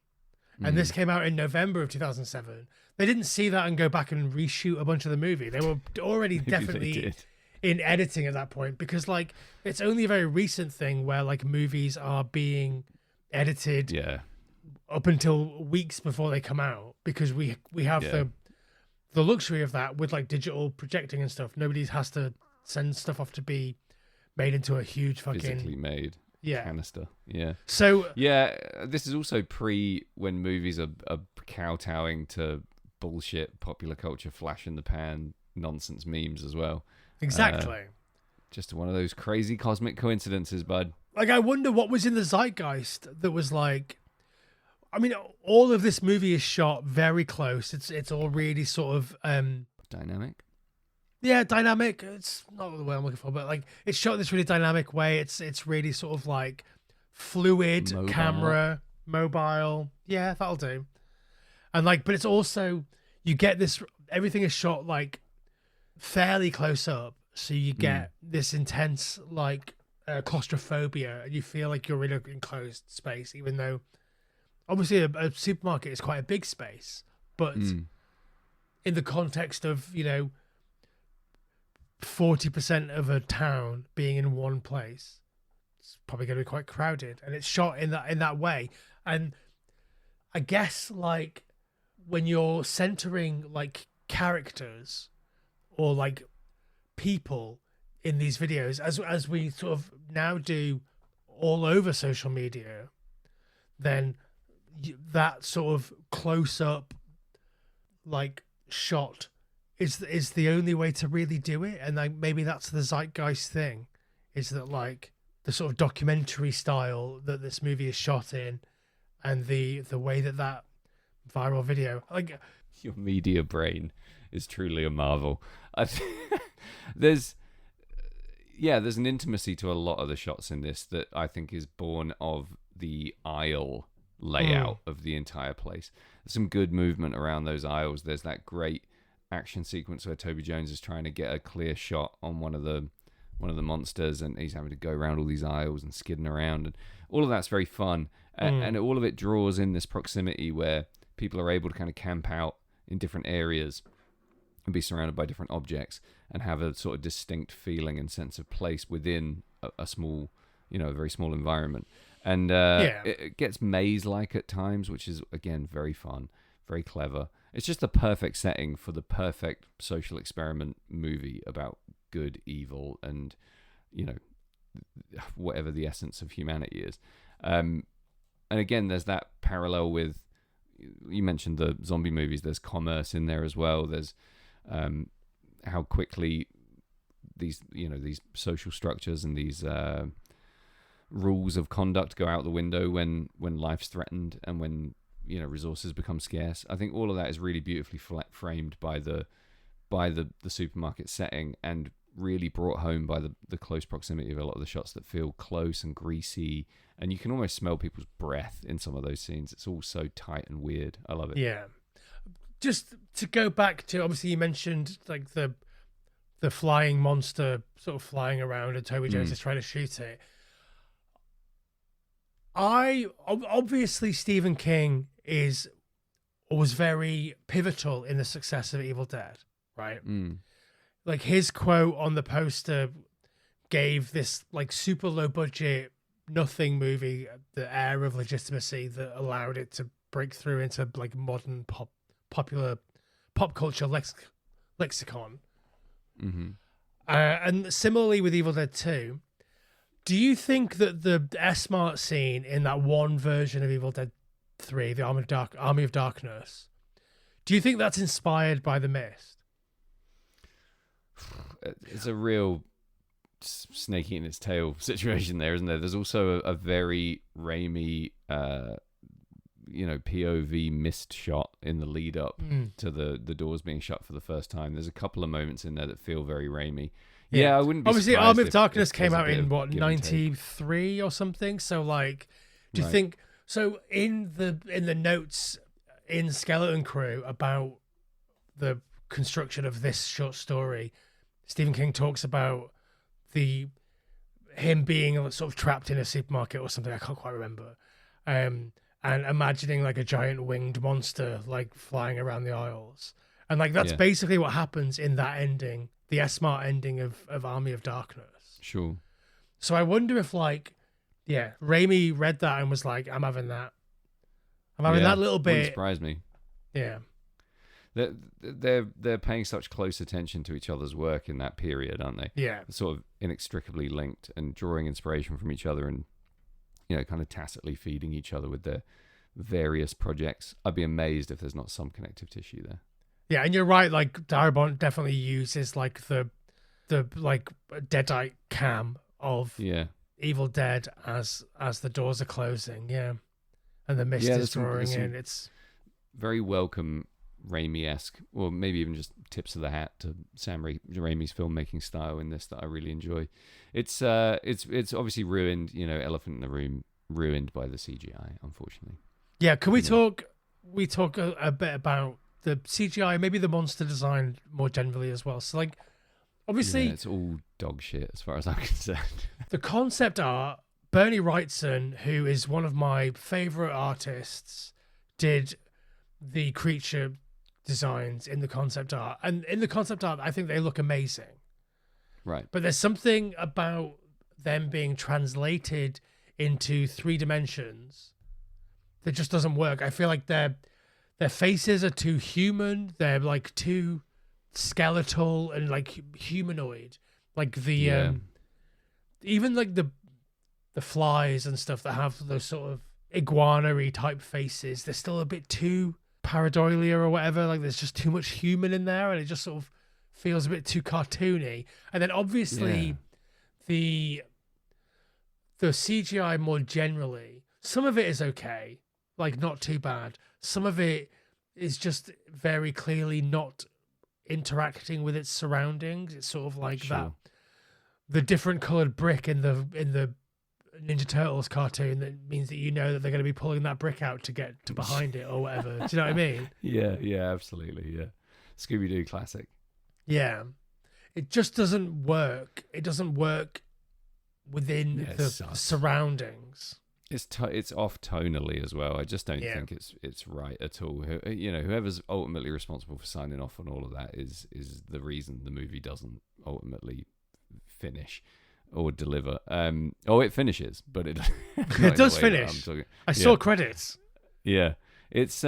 and this came out in November of 2007, they didn't see that and go back and reshoot a bunch of the movie. They were already Maybe they definitely did. in editing at that point, because like it's only a very recent thing where like movies are being edited Yeah. up until weeks before they come out, because we have Yeah. the luxury of that with like digital projecting and stuff. Nobody has to send stuff off to be made into a huge fucking Physically made yeah. canister. Yeah. So Yeah, this is also pre when movies are kowtowing to bullshit popular culture flash in the pan nonsense memes as well. exactly. Just one of those crazy cosmic coincidences, bud. Like I wonder what was in the zeitgeist that was like. I mean, all of this movie is shot very close. It's all really sort of Dynamic. yeah, dynamic. It's not the word I'm looking for, but like it's shot in this really dynamic way. It's really sort of like fluid Mobile. camera, mobile. Yeah, that'll do. And like, but it's also you get this. Everything is shot like fairly close up, so you get this intense like claustrophobia, and you feel like you're in an enclosed space, even though obviously a supermarket is quite a big space, but in the context of 40% of a town being in one place, it's probably going to be quite crowded, and it's shot in that way. And I guess like when you're centering like characters or like people in these videos, as we sort of now do all over social media, then that sort of close up like shot is the only way to really do it. And like maybe that's the zeitgeist thing, is that like the sort of documentary style that this movie is shot in, and the way that viral video, like Your media brain is truly a marvel. There's an intimacy to a lot of the shots in this that I think is born of the aisle layout of the entire place. There's some good movement around those aisles. There's that great action sequence where Toby Jones is trying to get a clear shot on one of the monsters, and he's having to go around all these aisles and skidding around, and all of that's very fun. And all of it draws in this proximity where people are able to kind of camp out in different areas and be surrounded by different objects and have a sort of distinct feeling and sense of place within a small, a very small environment. And it gets maze-like at times, which is, again, very fun, very clever. It's just the perfect setting for the perfect social experiment movie about good, evil, and, whatever the essence of humanity is. And again, there's that parallel with, you mentioned the zombie movies, there's commerce in there as well. There's how quickly these social structures and these rules of conduct go out the window when life's threatened and when resources become scarce. I think all of that is really beautifully framed by the supermarket setting, and really brought home by the close proximity of a lot of the shots that feel close and greasy, and you can almost smell people's breath in some of those scenes. It's all so tight and weird. I love it. Yeah. Just to go back to, obviously you mentioned like the flying monster sort of flying around and Toby Jones is trying to shoot it. Obviously Stephen King was very pivotal in the success of Evil Dead, right? Like his quote on the poster gave this like super low budget nothing movie the air of legitimacy that allowed it to break through into like modern popular pop culture lexicon. And similarly with Evil Dead 2, do you think that the S-Mart scene in that one version of Evil Dead 3, the Army of Darkness, do you think that's inspired by The Mist? It's a real snake eating its tail situation there, isn't there? There's also a very Raimi POV mist shot in the lead up to the doors being shut for the first time. There's a couple of moments in there that feel very Raimi. Yeah, I wouldn't be obviously surprised Army of Darkness if came there's a out bit in of what, give and take. 93 or something. So like, do you Right. think so? In the notes in Skeleton Crew about the construction of this short story, Stephen King talks about him being sort of trapped in a supermarket or something. I can't quite remember. And and imagining like a giant winged monster like flying around the aisles. And like that's basically what happens in that ending, the S-Mart ending of Army of Darkness. Sure. So I wonder if like, Raimi read that and was like, I'm having that. I'm having that little Wouldn't bit. surprise me. Yeah. They're paying such close attention to each other's work in that period, aren't they? Yeah. They're sort of inextricably linked and drawing inspiration from each other and, kind of tacitly feeding each other with their various projects. I'd be amazed if there's not some connective tissue there. Yeah, and you're right. Like Darabont definitely uses like the like deadite cam of Evil Dead as the doors are closing. Yeah, and the mist is drawing in. It's very welcome Raimi-esque, or maybe even just tips of the hat to Sam Raimi's filmmaking style in this that I really enjoy. It's obviously ruined. Elephant in the Room ruined by the CGI, unfortunately. Yeah, can we talk? We talk a bit about the CGI, maybe the monster design more generally as well. So, like, obviously, it's all dog shit as far as I'm concerned. The concept art, Bernie Wrightson, who is one of my favorite artists, did the creature designs in the concept art, and in the concept art, I think they look amazing. Right. But there's something about them being translated into 3 dimensions that just doesn't work. I feel like their faces are too human. They're like too skeletal and like humanoid. Like the even like the flies and stuff that have those sort of iguana-y type faces, they're still a bit too pareidolia or whatever. Like there's just too much human in there, and it just sort of feels a bit too cartoony. And then obviously the CGI more generally, some of it is okay, like not too bad. Some of it is just very clearly not interacting with its surroundings. It's sort of like that, the different colored brick in the Ninja Turtles cartoon that means that that they're going to be pulling that brick out to get to behind it or whatever. Do you know what I mean? Yeah, absolutely. Yeah, Scooby-Doo classic. Yeah, it just doesn't work. It doesn't work within the surroundings. It's off tonally as well. I just don't think it's right at all. Whoever's ultimately responsible for signing off on all of that is the reason the movie doesn't ultimately finish or deliver. It finishes, but it it does finish. I saw credits. Yeah. It's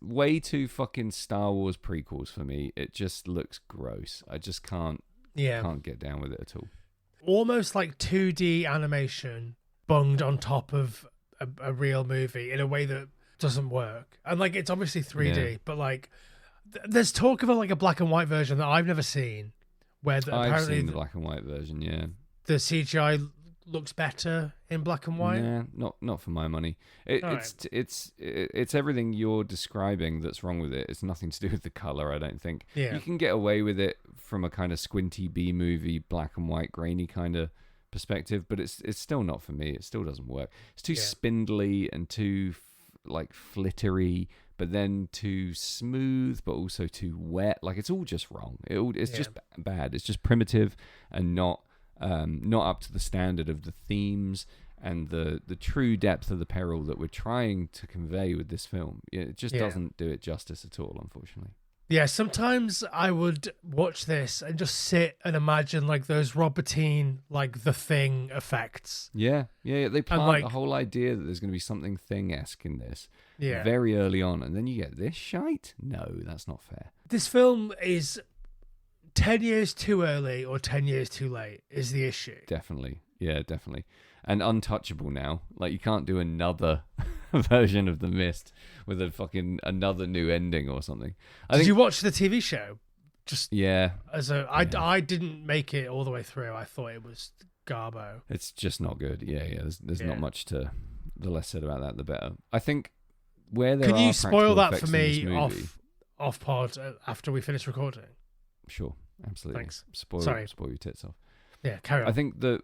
way too fucking Star Wars prequels for me. It just looks gross. I just can't get down with it at all. Almost like 2D animation bunged on top of a real movie in a way that doesn't work. And like it's obviously 3D, but like there's talk of a black and white version that I've never seen, where I've seen the black and white version. Yeah, the CGI looks better in black and white. Yeah, not for my money. It's everything you're describing that's wrong with it. It's nothing to do with the color, I don't think. Yeah. You can get away with it from a kind of squinty B movie, black and white, grainy kind of perspective, but it's still not for me. It still doesn't work. It's too spindly and too flittery, but then too smooth, but also too wet. Like it's all just wrong. It's just bad. It's just primitive and not up to the standard of the themes and the true depth of the peril that we're trying to convey with this film. It just doesn't do it justice at all, unfortunately. Yeah, sometimes I would watch this and just sit and imagine like those Robertine, like The Thing effects. Yeah. They plant the whole idea that there's going to be something Thing-esque in this very early on, and then you get this shite? No, that's not fair. This film is 10 years too early or 10 years too late is the issue. Definitely. Yeah, definitely. And untouchable now. Like, you can't do another version of The Mist with another new ending or something. Did you watch the TV show? I didn't make it all the way through. I thought it was garbo. It's just not good. Yeah. There's not much to... The less said about that, the better. I think where there Can you spoil that for me off pod after we finish recording? Sure, absolutely. Thanks. Spoil your tits off. Yeah, carry on. I think the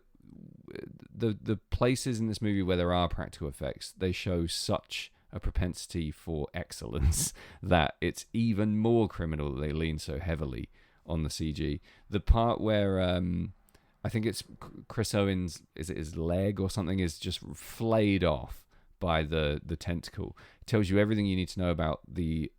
places in this movie where there are practical effects, they show such a propensity for excellence that it's even more criminal that they lean so heavily on the CG. The part where I think it's Chris Owens, is it his leg or something, is just flayed off by the tentacle. It tells you everything you need to know about the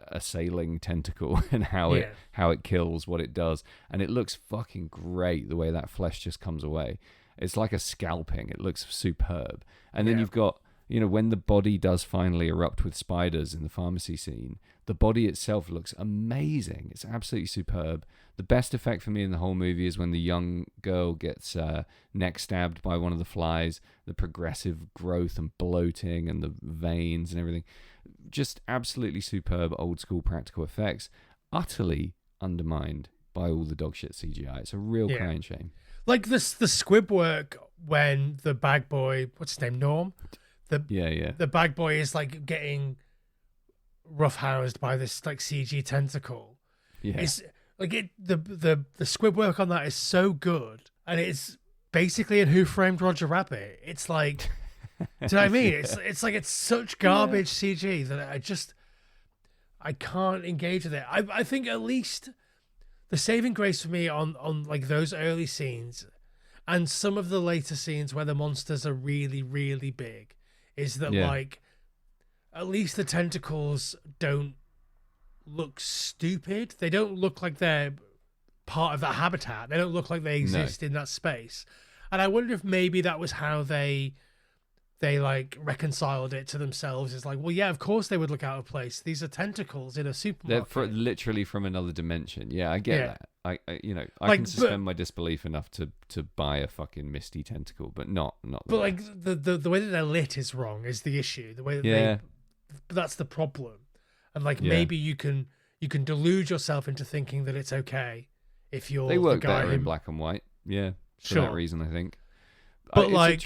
assailing tentacle and how it kills, what it does, and it looks fucking great the way that flesh just comes away. It's like a scalping. It looks superb. And then you've got, when the body does finally erupt with spiders in the pharmacy scene, the body itself looks amazing. It's absolutely superb. The best effect for me in the whole movie is when the young girl gets neck stabbed by one of the flies, the progressive growth and bloating and the veins and everything. Just absolutely superb old school practical effects, utterly undermined by all the dog shit CGI. It's a real crying shame. Like the squib work when the bag boy, what's his name, Norm? The bag boy is like getting roughhoused by this like CG tentacle. Yeah. It's like the squib work on that is so good, and it's basically in Who Framed Roger Rabbit. It's like, do you know what I mean? It's like it's such garbage CG that I can't engage with it. I think at least the saving grace for me on like those early scenes and some of the later scenes where the monsters are really, really big is that like at least the tentacles don't look stupid. They don't look like they're part of that habitat. They don't look like they exist in that space. And I wonder if maybe that was how they like reconciled it to themselves. It's like, well, yeah, of course they would look out of place. These are tentacles in a supermarket. They're literally from another dimension. Yeah, I get that. I can suspend my disbelief enough to buy a fucking misty tentacle, but not. But like the way that they're lit is wrong. Is the issue? The way that that's the problem. And like maybe you can delude yourself into thinking that it's okay if you're they work the guy better in black and white. Yeah, for that reason, I think. But like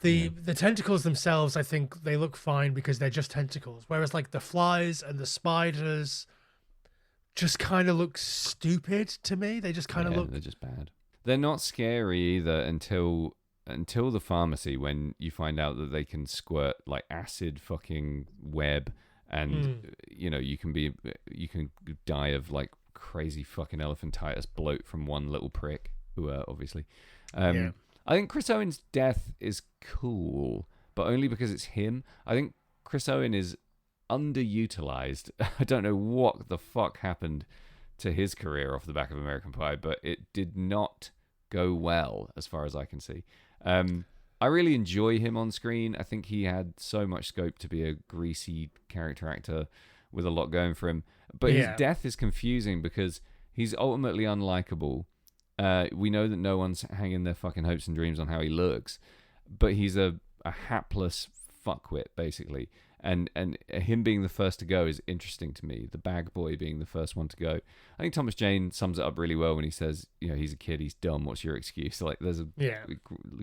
the tentacles themselves, I think they look fine because they're just tentacles. Whereas like the flies and the spiders just kind of look stupid to me. They just kind of look. They're just bad. They're not scary either until the pharmacy, when you find out that they can squirt like acid fucking web, and you can die of like crazy fucking elephantitis bloat from one little prick. Obviously. I think Chris Owen's death is cool, but only because it's him. I think Chris Owen is underutilized. I don't know what the fuck happened to his career off the back of American Pie, but it did not go well as far as I can see. I really enjoy him on screen. I think he had so much scope to be a greasy character actor with a lot going for him. But his death is confusing because he's ultimately unlikable. We know that no one's hanging their fucking hopes and dreams on how he looks, but he's a hapless fuckwit, basically. And him being the first to go is interesting to me. The bag boy being the first one to go. I think Thomas Jane sums it up really well when he says, he's a kid, he's dumb, what's your excuse? Like, there's a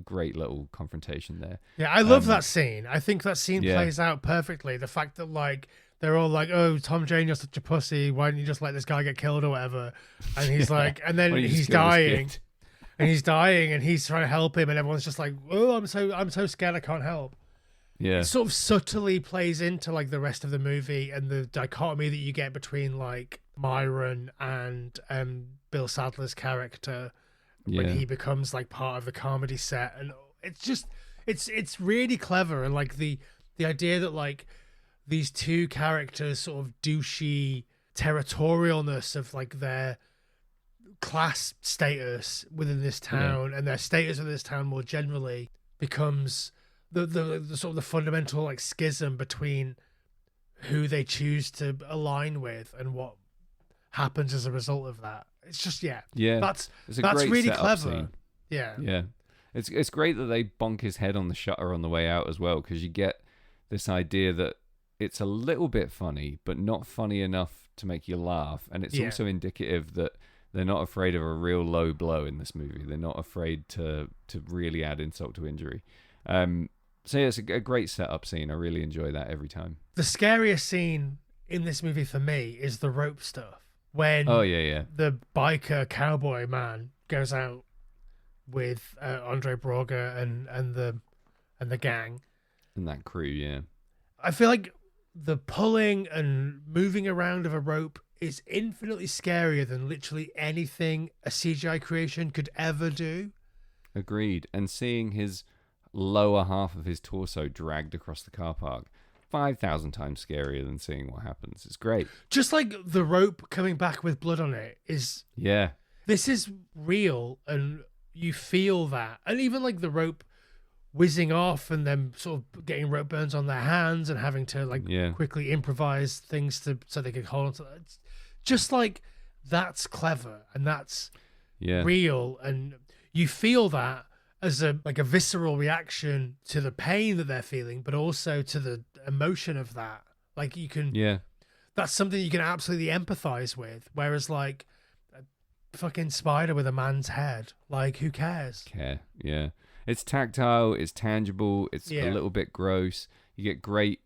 great little confrontation there. Yeah, I love that scene. I think that scene plays out perfectly. The fact that, like, they're all like, oh, Tom Jane, you're such a pussy. Why don't you just let this guy get killed or whatever? And he's like, and then he's dying. And he's dying and he's trying to help him. And everyone's just like, oh, I'm so scared I can't help. Yeah. It sort of subtly plays into like the rest of the movie and the dichotomy that you get between like Myron and Bill Sadler's character when he becomes like part of the comedy set. And it's just, it's really clever. And like the idea that like these two characters sort of douchey territorialness of like their class status within this town and their status in this town more generally becomes the sort of the fundamental like schism between who they choose to align with and what happens as a result of that. It's just that's really clever scene. yeah it's great that they bonk his head on the shutter on the way out as well, because you get this idea that it's a little bit funny but not funny enough to make you laugh, and it's also indicative that they're not afraid of a real low blow in this movie. They're not afraid to really add insult to injury. So yeah, it's a great setup scene. I really enjoy that every time. The scariest scene in this movie for me is the rope stuff. When the biker cowboy man goes out with Andre Braugher and the gang. And that crew, yeah. I feel like the pulling and moving around of a rope is infinitely scarier than literally anything a CGI creation could ever do. Agreed. And seeing his lower half of his torso dragged across the car park. 5,000 times scarier than seeing what happens. It's great. Just like the rope coming back with blood on it is. Yeah. This is real, and you feel that. And even like the rope whizzing off and them sort of getting rope burns on their hands and having to like quickly improvise things so they could hold on to that. It's just like that's clever and that's real, and you feel that as a visceral reaction to the pain that they're feeling, but also to the emotion of that. Like you can that's something you can absolutely empathize with, whereas like a fucking spider with a man's head, like who cares? Yeah. It's tactile, it's tangible, it's a little bit gross. You get great,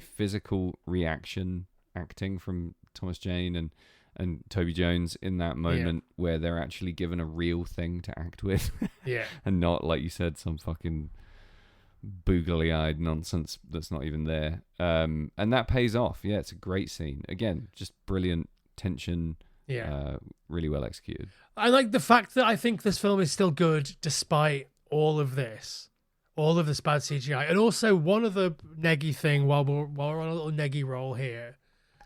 physical reaction acting from Thomas Jane and Toby Jones in that moment where they're actually given a real thing to act with. And not, like you said, some fucking boogly-eyed nonsense that's not even there. And that pays off. Yeah, it's a great scene. Again, just brilliant tension. Really well executed. I like the fact that I think this film is still good despite all of this bad CGI. And also one other neggy thing while we're on a little neggy roll here.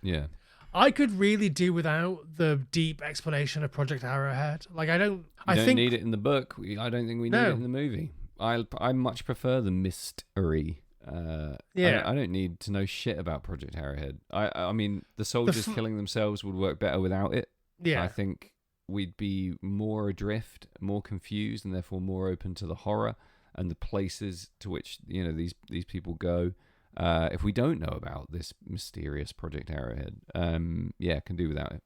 Yeah. I could really do without the deep explanation of Project Arrowhead. Like I don't need it in the book. I don't think we need it in the movie. I much prefer the mystery. I don't need to know shit about Project Arrowhead. I mean, the soldiers killing themselves would work better without it. Yeah. I think we'd be more adrift, more confused, and therefore more open to the horror and the places to which these people go. If we don't know about this mysterious Project Arrowhead, can do without it.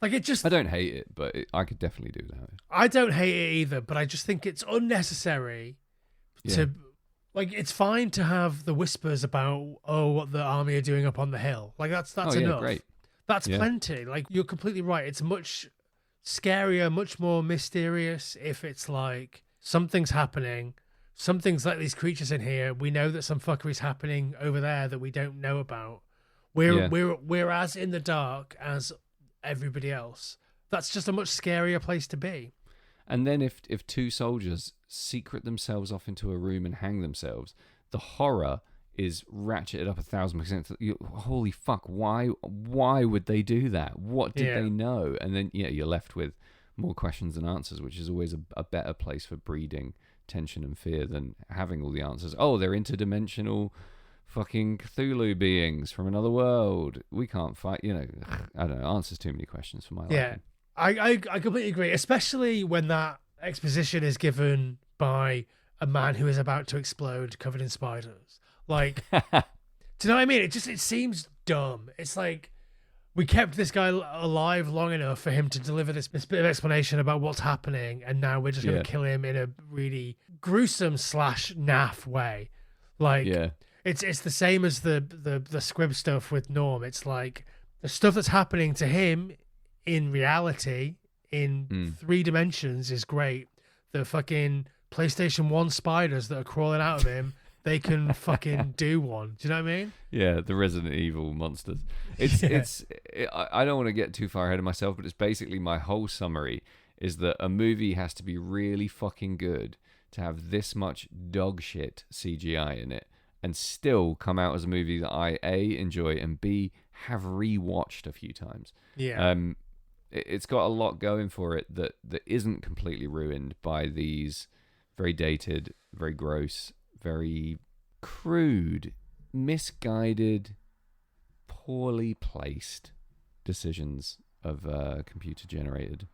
Like it just, I don't hate it, but I could definitely do without it. I don't hate it either, but I just think it's unnecessary to. Like, it's fine to have the whispers about, what the army are doing up on the hill. Like, that's enough. Great. That's plenty. Like, you're completely right. It's much scarier, much more mysterious if it's like something's happening. Something's like these creatures in here. We know that some fuckery's happening over there that we don't know about. We're as in the dark as everybody else. That's just a much scarier place to be. And then if two soldiers secret themselves off into a room and hang themselves, the horror is ratcheted up 1,000%. Holy fuck! Why would they do that? What did they know? And then you're left with more questions than answers, which is always a better place for breeding tension and fear than having all the answers. Oh, they're interdimensional fucking Cthulhu beings from another world. We can't fight. I don't know. Answers too many questions for my liking. Yeah. I completely agree, especially when that exposition is given by a man who is about to explode covered in spiders. Like, do you know what I mean? It seems dumb. It's like we kept this guy alive long enough for him to deliver this bit of explanation about what's happening, and now we're just going to kill him in a really gruesome / naff way. Like, it's the same as the squib stuff with Norm. It's like the stuff that's happening to him in reality, in 3 dimensions, is great. The fucking PlayStation 1 spiders that are crawling out of him, they can fucking do one. Do you know what I mean? Yeah, the Resident Evil monsters. I don't want to get too far ahead of myself, but it's basically my whole summary is that a movie has to be really fucking good to have this much dog shit CGI in it and still come out as a movie that I A, enjoy, and B, have rewatched a few times. Yeah. It's got a lot going for it that isn't completely ruined by these very dated, very gross, very crude, misguided, poorly placed decisions of computer-generated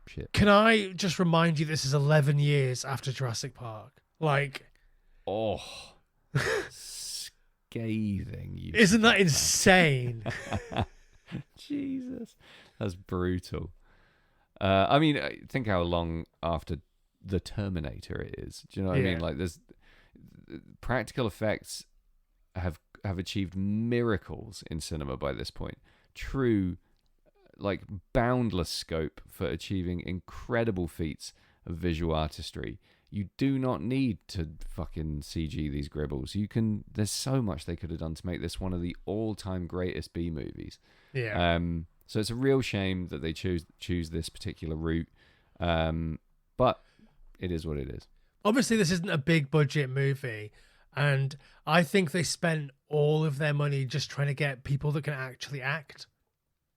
shit. Can I just remind you this is 11 years after Jurassic Park? Like... Oh... scathing. Isn't that insane? Jesus. That's brutal. I mean, think how long after The Terminator it is. Do you know what I mean? Like, there's practical effects have achieved miracles in cinema by this point. True, like, boundless scope for achieving incredible feats of visual artistry. You do not need to fucking CG these gribbles. There's so much they could have done to make this one of the all-time greatest B movies. Yeah. So it's a real shame that they choose this particular route. But it is what it is. Obviously, this isn't a big budget movie, and I think they spent all of their money just trying to get people that can actually act.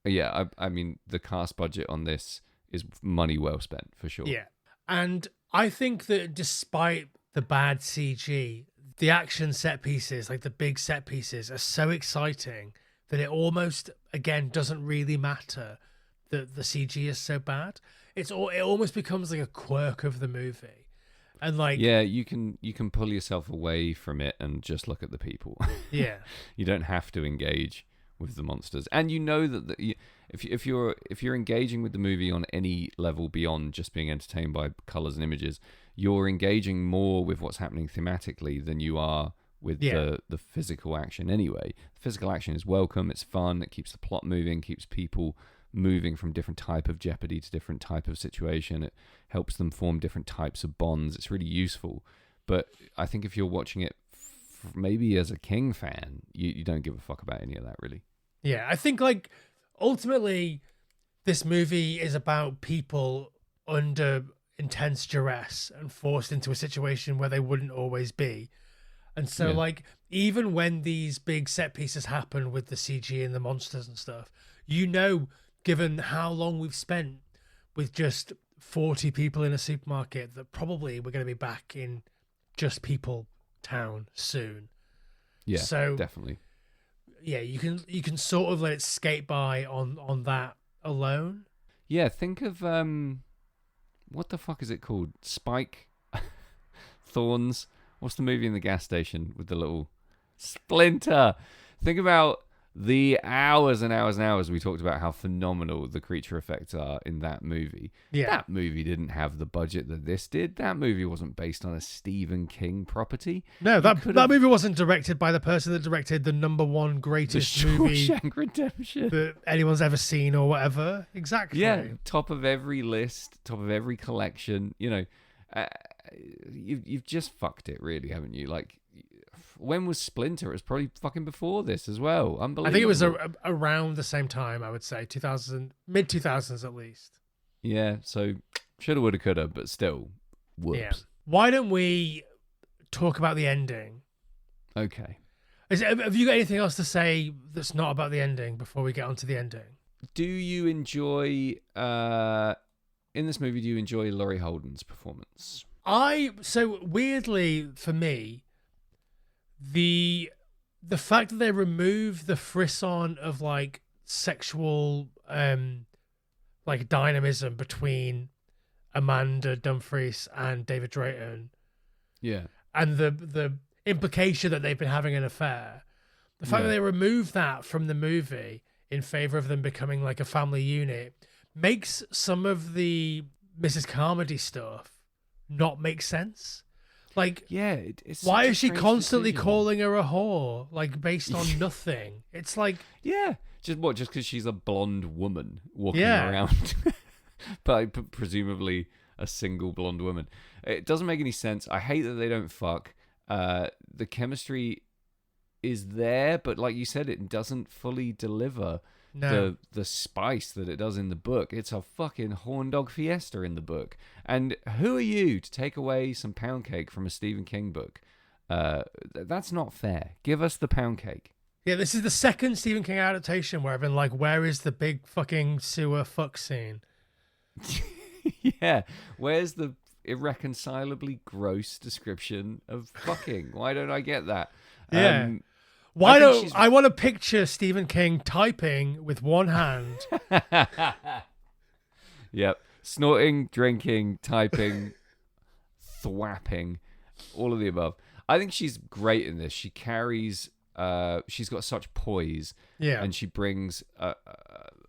Yeah, I mean, the cast budget on this is money well spent for sure. Yeah. And I think that despite the bad CG, the action set pieces, like the big set pieces, are so exciting that it almost, again, doesn't really matter that the CG is so bad. It almost becomes like a quirk of the movie. And like, Yeah, you can pull yourself away from it and just look at the people. yeah, You don't have to engage with the monsters, and you know that if you're engaging with the movie on any level beyond just being entertained by colors and images, you're engaging more with what's happening thematically than you are with the physical action. Anyway, the physical action is welcome. It's fun. It keeps the plot moving. Keeps people moving from different type of jeopardy to different type of situation. It helps them form different types of bonds. It's really useful. But I think if you're watching it maybe as a King fan, you don't give a fuck about any of that, really. Yeah, I think like ultimately this movie is about people under intense duress and forced into a situation where they wouldn't always be. And so like even when these big set pieces happen with the CG and the monsters and stuff, you know, given how long we've spent with just 40 people in a supermarket, that probably we're going to be back in just people town soon. Yeah, so definitely. Yeah, you can sort of let it skate by on that alone. Yeah, think of what the fuck is it called? Spike Thorns. What's the movie in the gas station with the little Splinter? Think about the hours and hours and hours we talked about how phenomenal the creature effects are in that movie. Yeah. That movie didn't have the budget that this did. That movie wasn't based on a Stephen King property. No, that movie wasn't directed by the person that directed the #1 greatest movie Shawshank Redemption that anyone's ever seen or whatever. Exactly. Yeah, top of every list, top of every collection. You know, you've just fucked it, really, haven't you? Like, when was Splinter? It was probably fucking before this as well. Unbelievable. I think it was around the same time, I would say, 2000, mid-2000s at least. Yeah, so shoulda, woulda, coulda, but still, whoops. Yeah. Why don't we talk about the ending? Okay. Have you got anything else to say that's not about the ending before we get onto the ending? Do you enjoy, in this movie, do you enjoy Laurie Holden's performance? So weirdly for me, the fact that they remove the frisson of like sexual like dynamism between Amanda Dumfries and David Drayton, Yeah. and the implication that they've been having an affair, the fact that they remove that from the movie in favor of them becoming like a family unit makes some of the Mrs. Carmody stuff not make sense. Like, yeah, it's why such a is she strange constantly decision. calling her a whore, like based on nothing? It's like, Yeah, just because she's a blonde woman walking Yeah. around, but presumably a single blonde woman. It doesn't make any sense. I hate that they don't fuck. The chemistry is there, but like you said, it doesn't fully deliver no. the spice that it does in the book. It's a fucking horn dog fiesta in the book. And who are you to take away some pound cake from a Stephen King book? That's not fair. Give us the pound cake. Yeah, this is the second Stephen King adaptation where I've been like, where is the big fucking sewer fuck scene? Yeah, where's the irreconcilably gross description of fucking? Why don't I get that? Yeah. I want to picture Stephen King typing with one hand. Yep. Snorting, drinking, typing, thwapping, all of the above. I think she's great in this. She carries, she's got such poise. Yeah. And she brings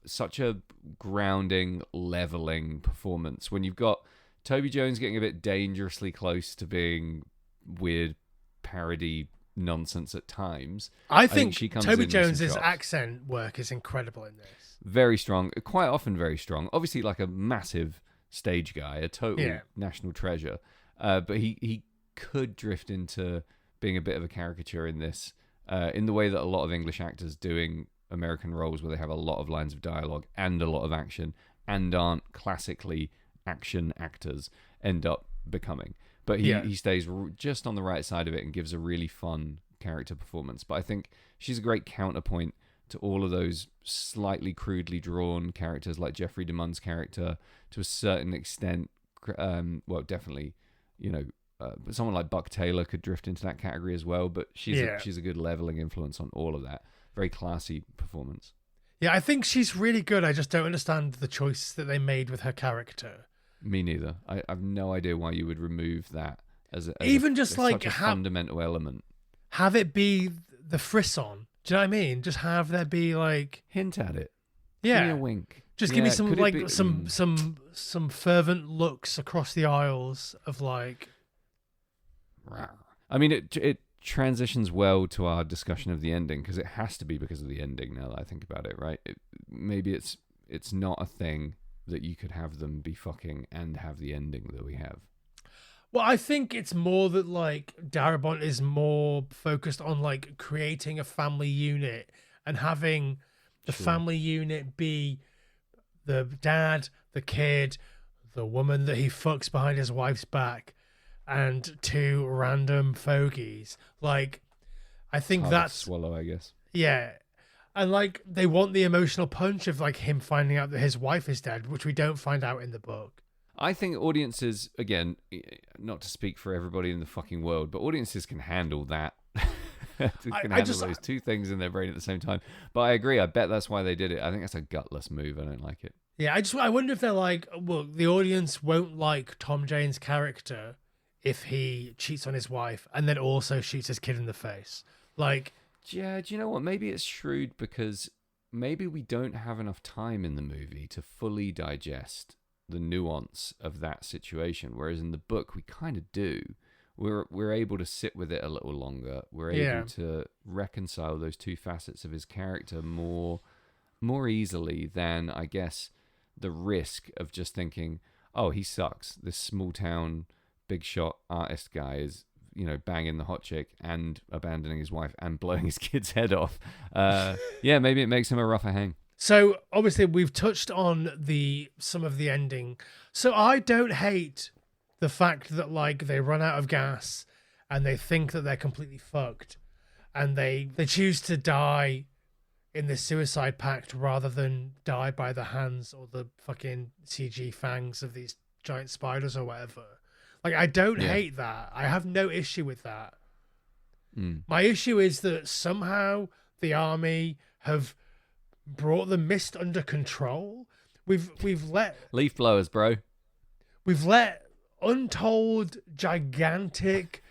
such a grounding, leveling performance. When you've got Toby Jones getting a bit dangerously close to being weird parody nonsense at times. I think she comes Toby in with some Jones's chops. accent work is incredible in this. Very strong, quite often very strong. Obviously, like a massive stage guy, a total national treasure. But he could drift into being a bit of a caricature in this, in the way that a lot of English actors doing American roles where they have a lot of lines of dialogue and a lot of action and aren't classically action actors end up becoming. but Yeah. he stays just on the right side of it and gives a really fun character performance. But I think she's a great counterpoint to all of those slightly crudely drawn characters like Jeffrey DeMunn's character to a certain extent. Well, definitely, but someone like Buck Taylor could drift into that category as well. But she's a good leveling influence on all of that. Very classy performance. Yeah, I think she's really good. I just don't understand the choice that they made with her character. Me neither. I have no idea why you would remove that as like such a fundamental element. Have it be the frisson. Do you know what I mean? Just have there be like hint at it. Yeah, give me a wink. Just give me some fervent looks across the aisles of like. I mean, it transitions well to our discussion of the ending because it has to be because of the ending. Now that I think about it, right? Maybe it's not a thing that you could have them be fucking and have the ending that we have. Well, I think it's more that like Darabont is more focused on like creating a family unit and having the family unit be the dad, the kid, the woman that he fucks behind his wife's back, and two random fogies. Like, I think that's swallow, I guess. Yeah. And like they want the emotional punch of like him finding out that his wife is dead, which we don't find out in the book. I think audiences, again, not to speak for everybody in the fucking world, but audiences can handle that. Those two things in their brain at the same time. But I agree. I bet that's why they did it. I think that's a gutless move. I don't like it. Yeah, I wonder if they're like, well, the audience won't like Tom Jane's character if he cheats on his wife and then also shoots his kid in the face. Like, yeah, do you know what? Maybe it's shrewd because maybe we don't have enough time in the movie to fully digest the nuance of that situation, whereas in the book we kind of do. We're able to sit with it a little longer. We're able to reconcile those two facets of his character more easily than, I guess, the risk of just thinking, oh, he sucks. This small town big shot artist guy is, banging the hot chick and abandoning his wife and blowing his kid's head off. Yeah, maybe it makes him a rougher hang. So obviously we've touched on some of the ending. So I don't hate the fact that like they run out of gas and they think that they're completely fucked and they choose to die in the suicide pact rather than die by the hands or the fucking CG fangs of these giant spiders or whatever. Like, I don't hate that. I have no issue with that. My issue is that somehow the army have brought the mist under control. We've let leaf blowers, bro. We've let untold gigantic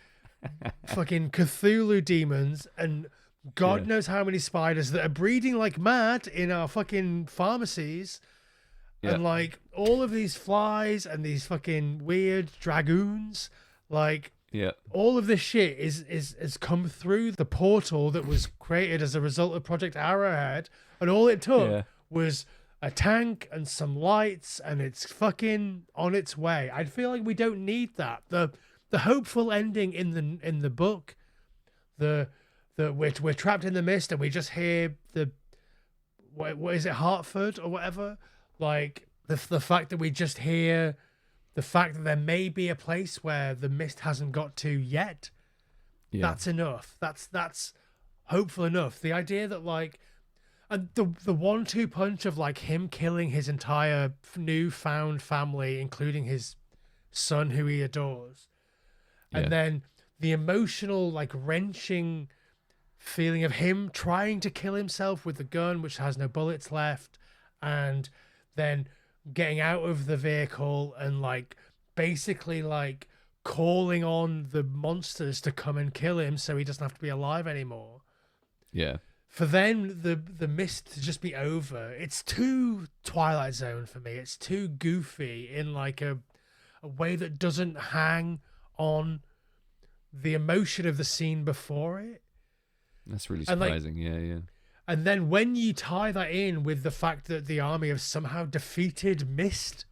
fucking Cthulhu demons and God knows how many spiders that are breeding like mad in our fucking pharmacies. And like all of these flies and these fucking weird dragoons, like all of this shit is come through the portal that was created as a result of Project Arrowhead, and all it took was a tank and some lights, and it's fucking on its way. I feel like we don't need that. The hopeful ending in the book, the we're trapped in the mist and we just hear what is it, Hartford or whatever. Like the fact that we just hear the fact that there may be a place where the mist hasn't got to yet. That's enough. That's hopeful enough. The idea that like, and the 1-2 punch of like him killing his entire newfound family, including his son who he adores, and then the emotional like wrenching feeling of him trying to kill himself with the gun which has no bullets left, and then getting out of the vehicle and like basically like calling on the monsters to come and kill him so he doesn't have to be alive anymore. For then the mist to just be over. It's too Twilight Zone for me. It's too goofy in like a way that doesn't hang on the emotion of the scene before it. That's really surprising. And then when you tie that in with the fact that the army have somehow defeated Mist,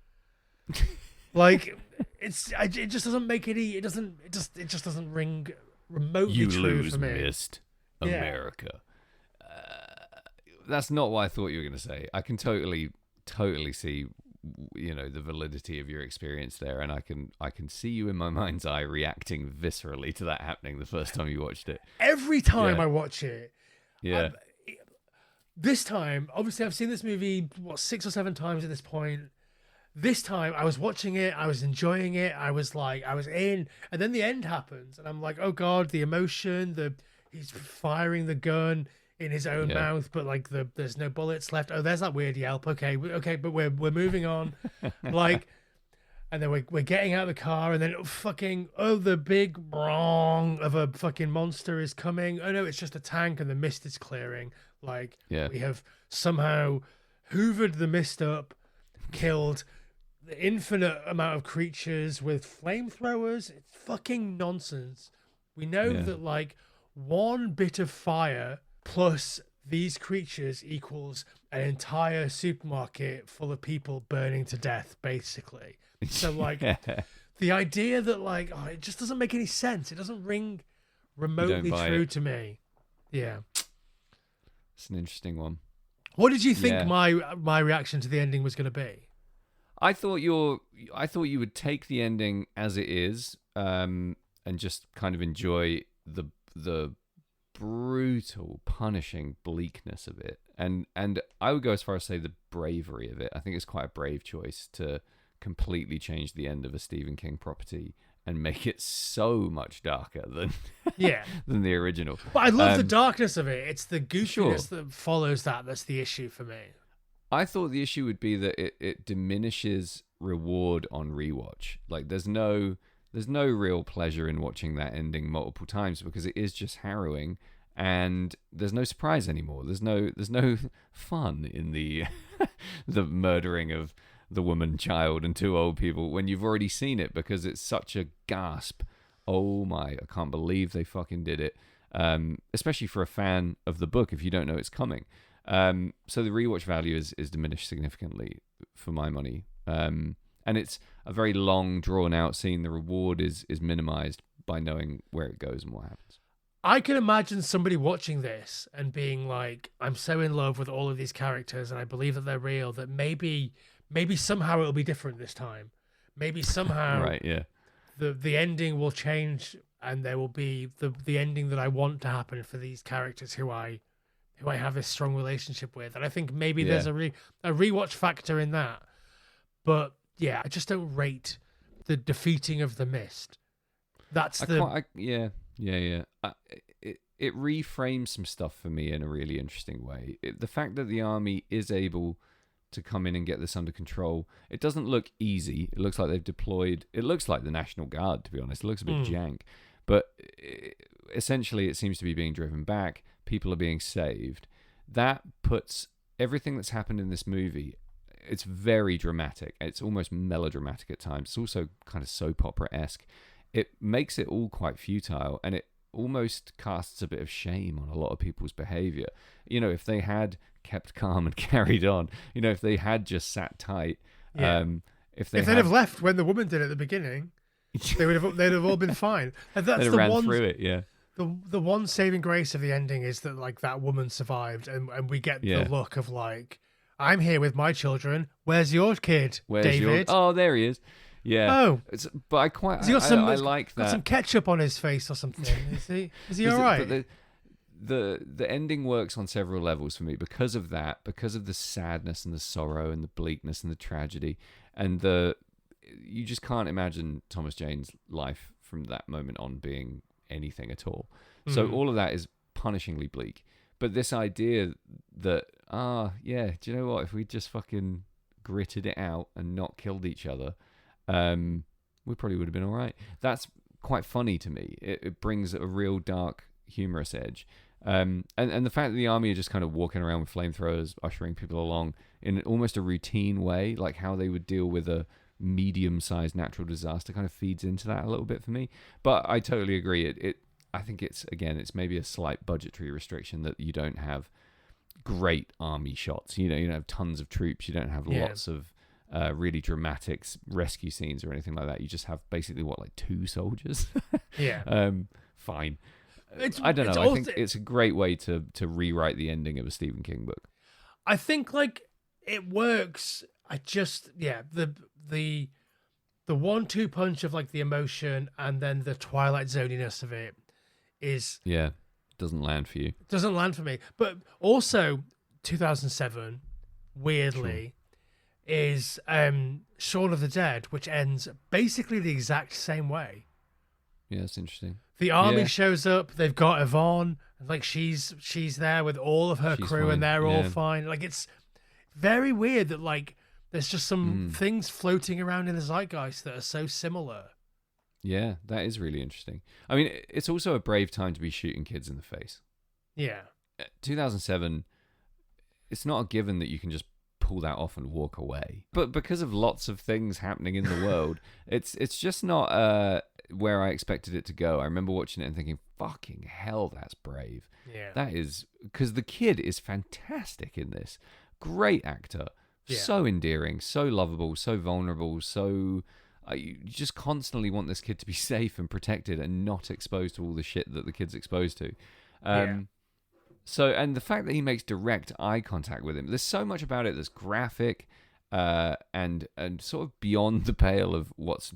like it just doesn't make any. It just doesn't ring remotely true for me. You lose, Mist, America. That's not what I thought you were going to say. I can totally see the validity of your experience there, and I can see you in my mind's eye reacting viscerally to that happening the first time you watched it. Every time Yeah. I watch it, Yeah. this time, obviously, I've seen this movie 6 or 7 times at this point. This time, I was watching it, I was enjoying it, I was in, and then the end happens, and I'm like, oh god, the emotion, he's firing the gun in his own Yeah. mouth, but like there's no bullets left. Oh, there's that weird yelp. Okay, but we're moving on, like, and then we're getting out of the car, and then the big wrong of a fucking monster is coming. Oh no, it's just a tank, and the mist is clearing. Like, Yeah. we have somehow hoovered the mist up, killed the infinite amount of creatures with flamethrowers. It's fucking nonsense. We know Yeah. that like one bit of fire plus these creatures equals an entire supermarket full of people burning to death, basically. So like the idea that like, oh, it just doesn't make any sense. It doesn't ring remotely buy true it. to me. Yeah. It's an interesting one. What did you think Yeah. my reaction to the ending was going to be? I thought you would take the ending as it is, and just kind of enjoy the brutal, punishing bleakness of it, and I would go as far as say the bravery of it. I think it's quite a brave choice to completely change the end of a Stephen King property and make it so much darker than Yeah. than the original. But I love the darkness of it. It's the goofiness Sure. that follows that's the issue for me. I thought the issue would be that it diminishes reward on rewatch. Like there's no real pleasure in watching that ending multiple times because it is just harrowing, and there's no surprise anymore. There's no fun in the the murdering of the woman, child, and 2 old people when you've already seen it, because it's such a gasp. Oh my, I can't believe they fucking did it. Especially for a fan of the book, if you don't know it's coming. So the rewatch value is diminished significantly for my money. And it's a very long, drawn out scene. The reward is minimized by knowing where it goes and what happens. I can imagine somebody watching this and being like, I'm so in love with all of these characters and I believe that they're real, that maybe somehow it'll be different this time. Maybe somehow Right, yeah. the ending will change and there will be the ending that I want to happen for these characters who I have this strong relationship with. And I think maybe there's a rewatch factor in that. But yeah, I just don't rate the defeating of the mist. Yeah. It reframes some stuff for me in a really interesting way. The fact that the army is able to come in and get this under control, it doesn't look easy. It looks like they've deployed. It looks like the National Guard, to be honest. It looks a bit jank, but essentially it seems to be being driven back. People are being saved. That puts everything that's happened in this movie. It's very dramatic. It's almost melodramatic at times. It's also kind of soap opera-esque. It makes it all quite futile, and it almost casts a bit of shame on a lot of people's behavior. If they had kept calm and carried on, if they had just sat tight, if they'd have left when the woman did at the beginning, they'd have all been fine. And that's they'd have ran through it, yeah. The one saving grace of the ending is that like that woman survived, and we get the look of like, I'm here with my children. Where's your kid, David? Oh, there he is. Yeah. Oh, but I quite. has he got some? I like that. Got some ketchup on his face or something. Is he all right? But the ending works on several levels for me because of that, because of the sadness and the sorrow and the bleakness and the tragedy, and you just can't imagine Thomas Jane's life from that moment on being anything at all. So all of that is punishingly bleak. But this idea that, do you know what? If we just fucking gritted it out and not killed each other, we probably would have been all right. That's quite funny to me. It brings a real dark, humorous edge. And the fact that the army are just kind of walking around with flamethrowers, ushering people along in almost a routine way, like how they would deal with a medium-sized natural disaster, kind of feeds into that a little bit for me. But I totally agree. I think it's maybe a slight budgetary restriction that you don't have great army shots. You don't have tons of troops. You don't have lots of really dramatic rescue scenes or anything like that. You just have basically 2 soldiers. Yeah. Fine. I don't know. I think it's a great way to rewrite the ending of a Stephen King book. I think like it works I just the 1-2 punch of like the emotion and then the Twilight Zoniness of it is Yeah, doesn't land for you. doesn't land for me. But also 2007, weirdly, is Shaun of the Dead, which ends basically the exact same way. Yeah, it's interesting. The army Yeah. shows up, they've got Yvonne, like she's there with all of her She's crew fine, and they're all yeah. fine. Like it's very weird that like there's just some things floating around in the zeitgeist that are so similar. Yeah, that is really interesting. I mean, it's also a brave time to be shooting kids in the face. Yeah. 2007, it's not a given that you can just pull that off and walk away. But because of lots of things happening in the world, it's just not where I expected it to go. I remember watching it and thinking, fucking hell, that's brave. Yeah. That is, because the kid is fantastic in this. Great actor. Yeah. So endearing, so lovable, so vulnerable, so... you just constantly want this kid to be safe and protected and not exposed to all the shit that the kid's exposed to. So, and the fact that he makes direct eye contact with him, there's so much about it that's graphic and sort of beyond the pale of what's,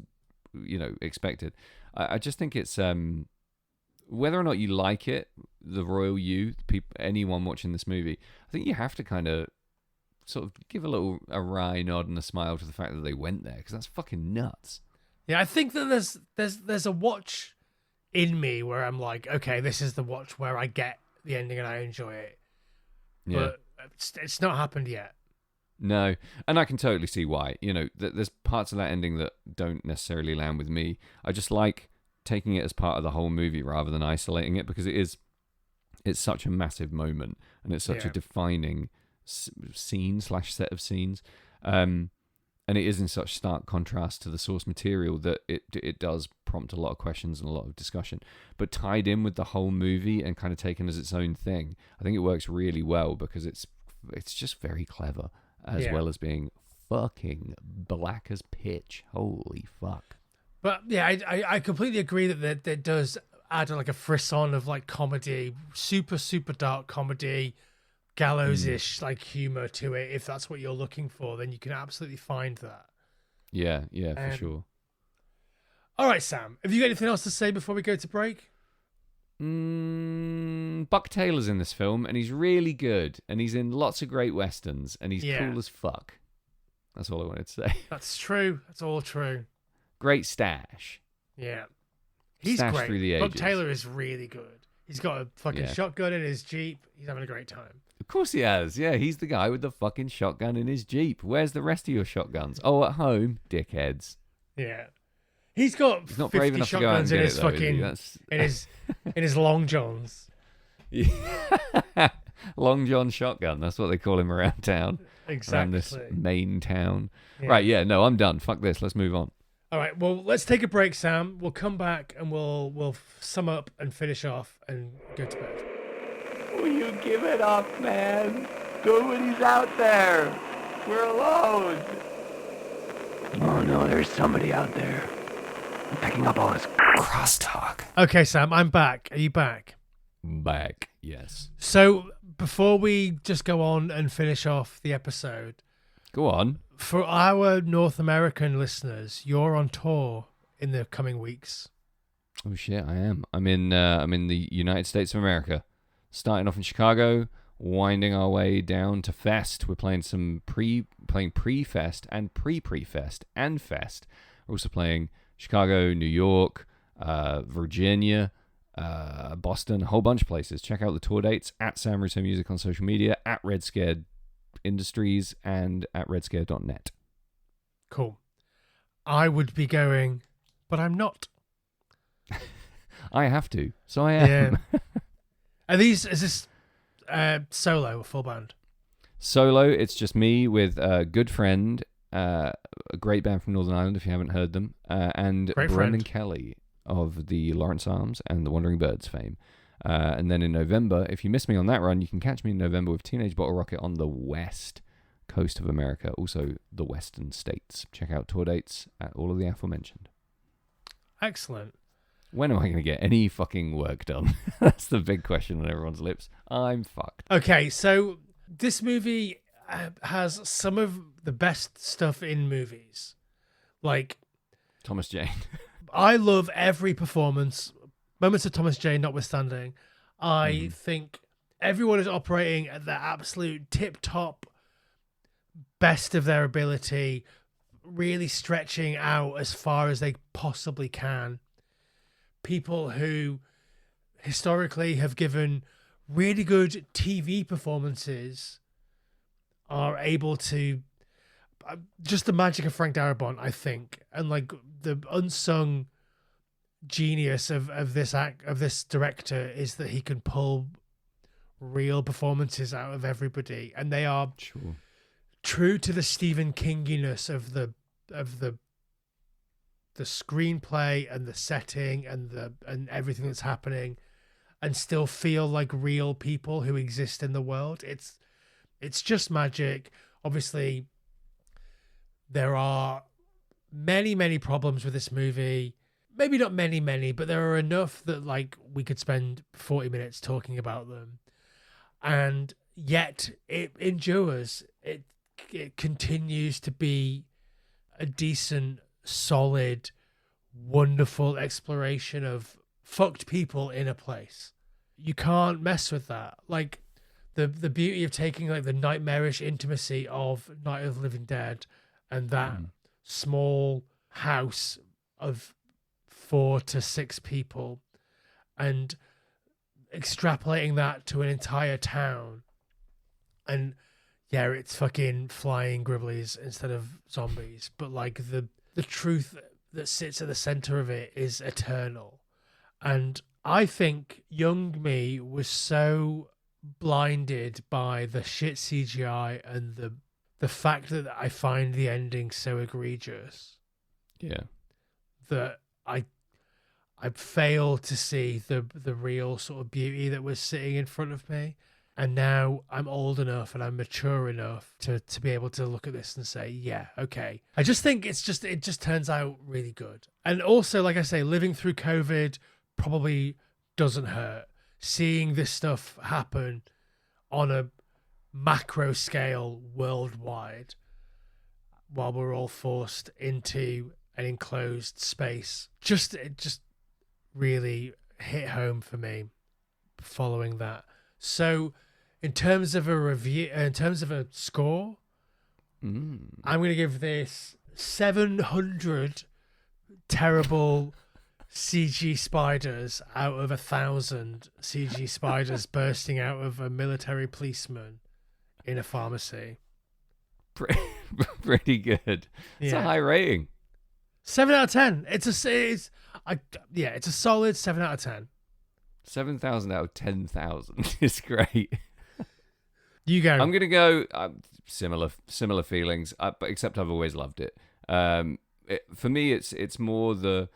expected. I just think it's whether or not you like it, the royal you, anyone watching this movie, I think you have to kind of sort of give a wry nod and a smile to the fact that they went there, because that's fucking nuts. Yeah, I think that there's a watch in me where I'm like, okay, this is the watch where I get the ending and I enjoy it. Yeah. But it's not happened yet. No, and I can totally see why. There's parts of that ending that don't necessarily land with me. I just like taking it as part of the whole movie rather than isolating it, because it's such a massive moment and it's such a defining scene/set of scenes, and it is in such stark contrast to the source material that it does prompt a lot of questions and a lot of discussion, but tied in with the whole movie and kind of taken as its own thing. I think it works really well because it's just very clever, as well as being fucking black as pitch. Holy fuck. But yeah, I completely agree that it does add like a frisson of like comedy, super dark comedy, gallows-ish like humor to it. If that's what you're looking for, then you can absolutely find that. Yeah, for sure. All right, Sam, have you got anything else to say before we go to break? Buck Taylor's in this film, and he's really good, and he's in lots of great westerns, and he's cool as fuck. That's all I wanted to say. That's true. That's all true. Great stash. Yeah. He's Stash great. through the Buck ages. Taylor is really good. He's got a fucking shotgun in his Jeep. He's having a great time. Of course he has. Yeah, he's the guy with the fucking shotgun in his Jeep. Where's the rest of your shotguns? Oh, at home, dickheads. Yeah. He's got He's not 50 brave enough to go out and shotguns in get his it, though, fucking is he? in his long johns. Yeah. Long John Shotgun. That's what they call him around town. Exactly. Around this main town. Yeah. Right, yeah, no, I'm done. Fuck this. Let's move on. All right, well, let's take a break, Sam. We'll come back and we'll sum up and finish off and go to bed. Will you give it up, man? Nobody's out there. We're alone. Oh no, there's somebody out there. I'm picking up all this crosstalk. Okay, Sam, I'm back. Are you back? Back. Yes. So before we just go on and finish off the episode, Go on. for our North American listeners, you're on tour in the coming weeks. Oh shit, I am. I'm in the United States of America. Starting off in Chicago, winding our way down to Fest. We're playing pre-Fest and pre-Fest and Fest. We're also playing Chicago, New York, Virginia, Boston, a whole bunch of places. Check out the tour dates at Sam Russo Music on social media, at Red Scared Industries, and at redscared.net. Cool. I would be going, but I'm not. I have to, so I am. Yeah. Is this solo or full band? Solo, it's just me with a good friend, a great band from Northern Ireland, if you haven't heard them, and Great Brendan friend. Kelly of the Lawrence Arms and the Wandering Birds fame. And then in November, if you miss me on that run, you can catch me in November with Teenage Bottle Rocket on the west coast of America, also the western states. Check out tour dates at all of the aforementioned. Excellent. When am I going to get any fucking work done? That's the big question on everyone's lips. I'm fucked. Okay, so this movie has some of the best stuff in movies. Like, Thomas Jane. I love every performance. Moments of Thomas Jane notwithstanding, I think everyone is operating at their absolute tip-top best of their ability, really stretching out as far as they possibly can. People who historically have given really good TV performances are able to just the magic of Frank Darabont, I think, and like the unsung genius of this director is that he can pull real performances out of everybody, and they are true to the Stephen Kinginess of the screenplay and the setting and everything that's happening, and still feel like real people who exist in the world. It's just magic. Obviously, there are many problems with this movie. Maybe not many, but there are enough that like we could spend 40 minutes talking about them. And yet it endures. It continues to be a decent, solid, wonderful exploration of fucked people in a place. You can't mess with that. Like the beauty of taking like the nightmarish intimacy of Night of the Living Dead and that small house of 4 to 6 people and extrapolating that to an entire town, and yeah, it's fucking flying gribblies instead of zombies, but like the truth that sits at the center of it is eternal. And I think young me was so blinded by the shit CGI and the fact that I find the ending so egregious, that I failed to see the real sort of beauty that was sitting in front of me. And now I'm old enough and I'm mature enough to be able to look at this and say, yeah, okay. I just think it just turns out really good. And also, like I say, living through COVID probably doesn't hurt. Seeing this stuff happen on a macro scale worldwide while we're all forced into an enclosed space, it just really hit home for me following that. So in terms of a review, in terms of a score, I'm going to give this 700 terrible CG spiders out of 1,000 CG spiders bursting out of a military policeman in a pharmacy. Pretty good. It's a high rating. 7 out of 10. It's a solid 7 out of 10. 7,000 out of 10,000 is great. You go. I'm gonna go similar feelings, but except I've always loved it. For me, it's more the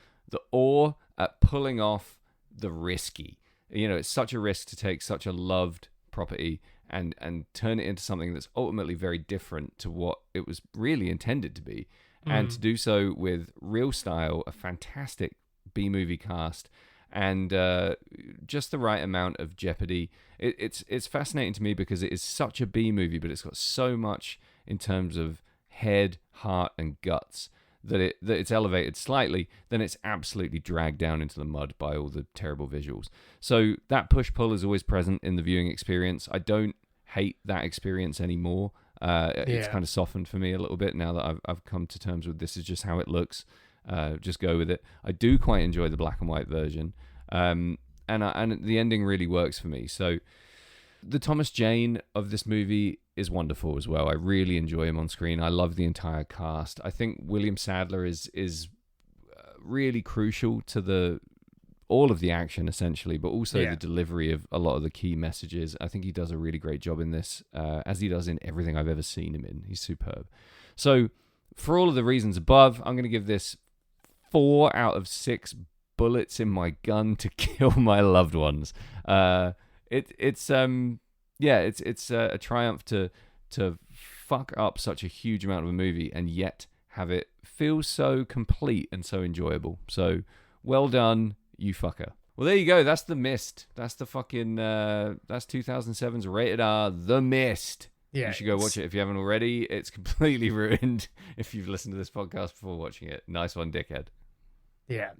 awe at pulling off the risky. You know, it's such a risk to take such a loved property and turn it into something that's ultimately very different to what it was really intended to be, and to do so with real style, a fantastic B-movie cast, and just the right amount of jeopardy. It's fascinating to me because it is such a B movie, but it's got so much in terms of head, heart, and guts that it's elevated slightly. Then it's absolutely dragged down into the mud by all the terrible visuals. So that push pull is always present in the viewing experience. I don't hate that experience anymore. It's kind of softened for me a little bit now that I've come to terms with this is just how it looks. Just go with it. I do quite enjoy the black and white version, and the ending really works for me. So the Thomas Jane of this movie is wonderful as well. I really enjoy him on screen. I love the entire cast. I think William Sadler is really crucial to all of the action essentially, but also the delivery of a lot of the key messages. I think he does a really great job in this, as he does in everything I've ever seen him in. He's superb. So for all of the reasons above, I'm going to give this 4 out of 6 bullets in my gun to kill my loved ones. It's a triumph to fuck up such a huge amount of a movie and yet have it feel so complete and so enjoyable. So well done, you fucker. Well, there you go. That's The Mist. That's the fucking that's 2007's rated R, The Mist. Yeah, You should go watch it if you haven't already. It's completely ruined if you've listened to this podcast before watching it. Nice one, dickhead. Yeah.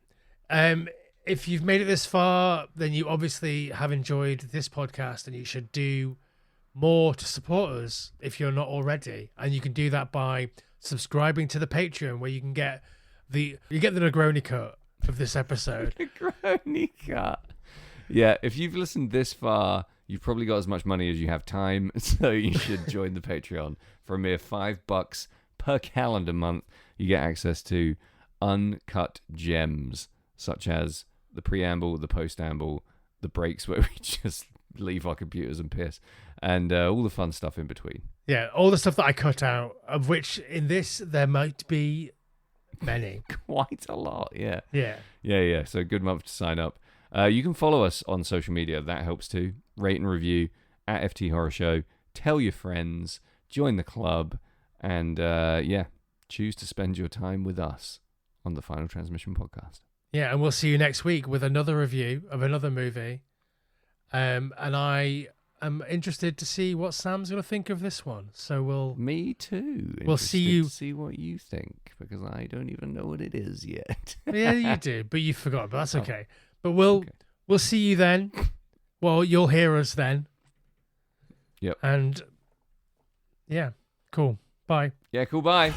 If you've made it this far, then you obviously have enjoyed this podcast, and you should do more to support us if you're not already. And you can do that by subscribing to the Patreon, where you can get the Negroni cut of this episode. Negroni cut. Yeah, if you've listened this far, you've probably got as much money as you have time, so you should join the Patreon. For a mere $5 per calendar month, you get access to uncut gems, such as the preamble, the postamble, the breaks where we just leave our computers and piss, and all the fun stuff in between. Yeah, all the stuff that I cut out, of which in this there might be many. Quite a lot, yeah. Yeah. So good month to sign up. You can follow us on social media. That helps too. Rate and review at FT Horror Show. Tell your friends. Join the club. And choose to spend your time with us on the Final Transmission podcast. Yeah, and we'll see you next week with another review of another movie. And I am interested to see what Sam's going to think of this one. So Me too. We'll see you. To see what you think, because I don't even know what it is yet. Yeah, you do, but you forgot. But that's okay. But we'll see you then. Well, you'll hear us then. Yep. And yeah, cool. Bye. Yeah, cool. Bye.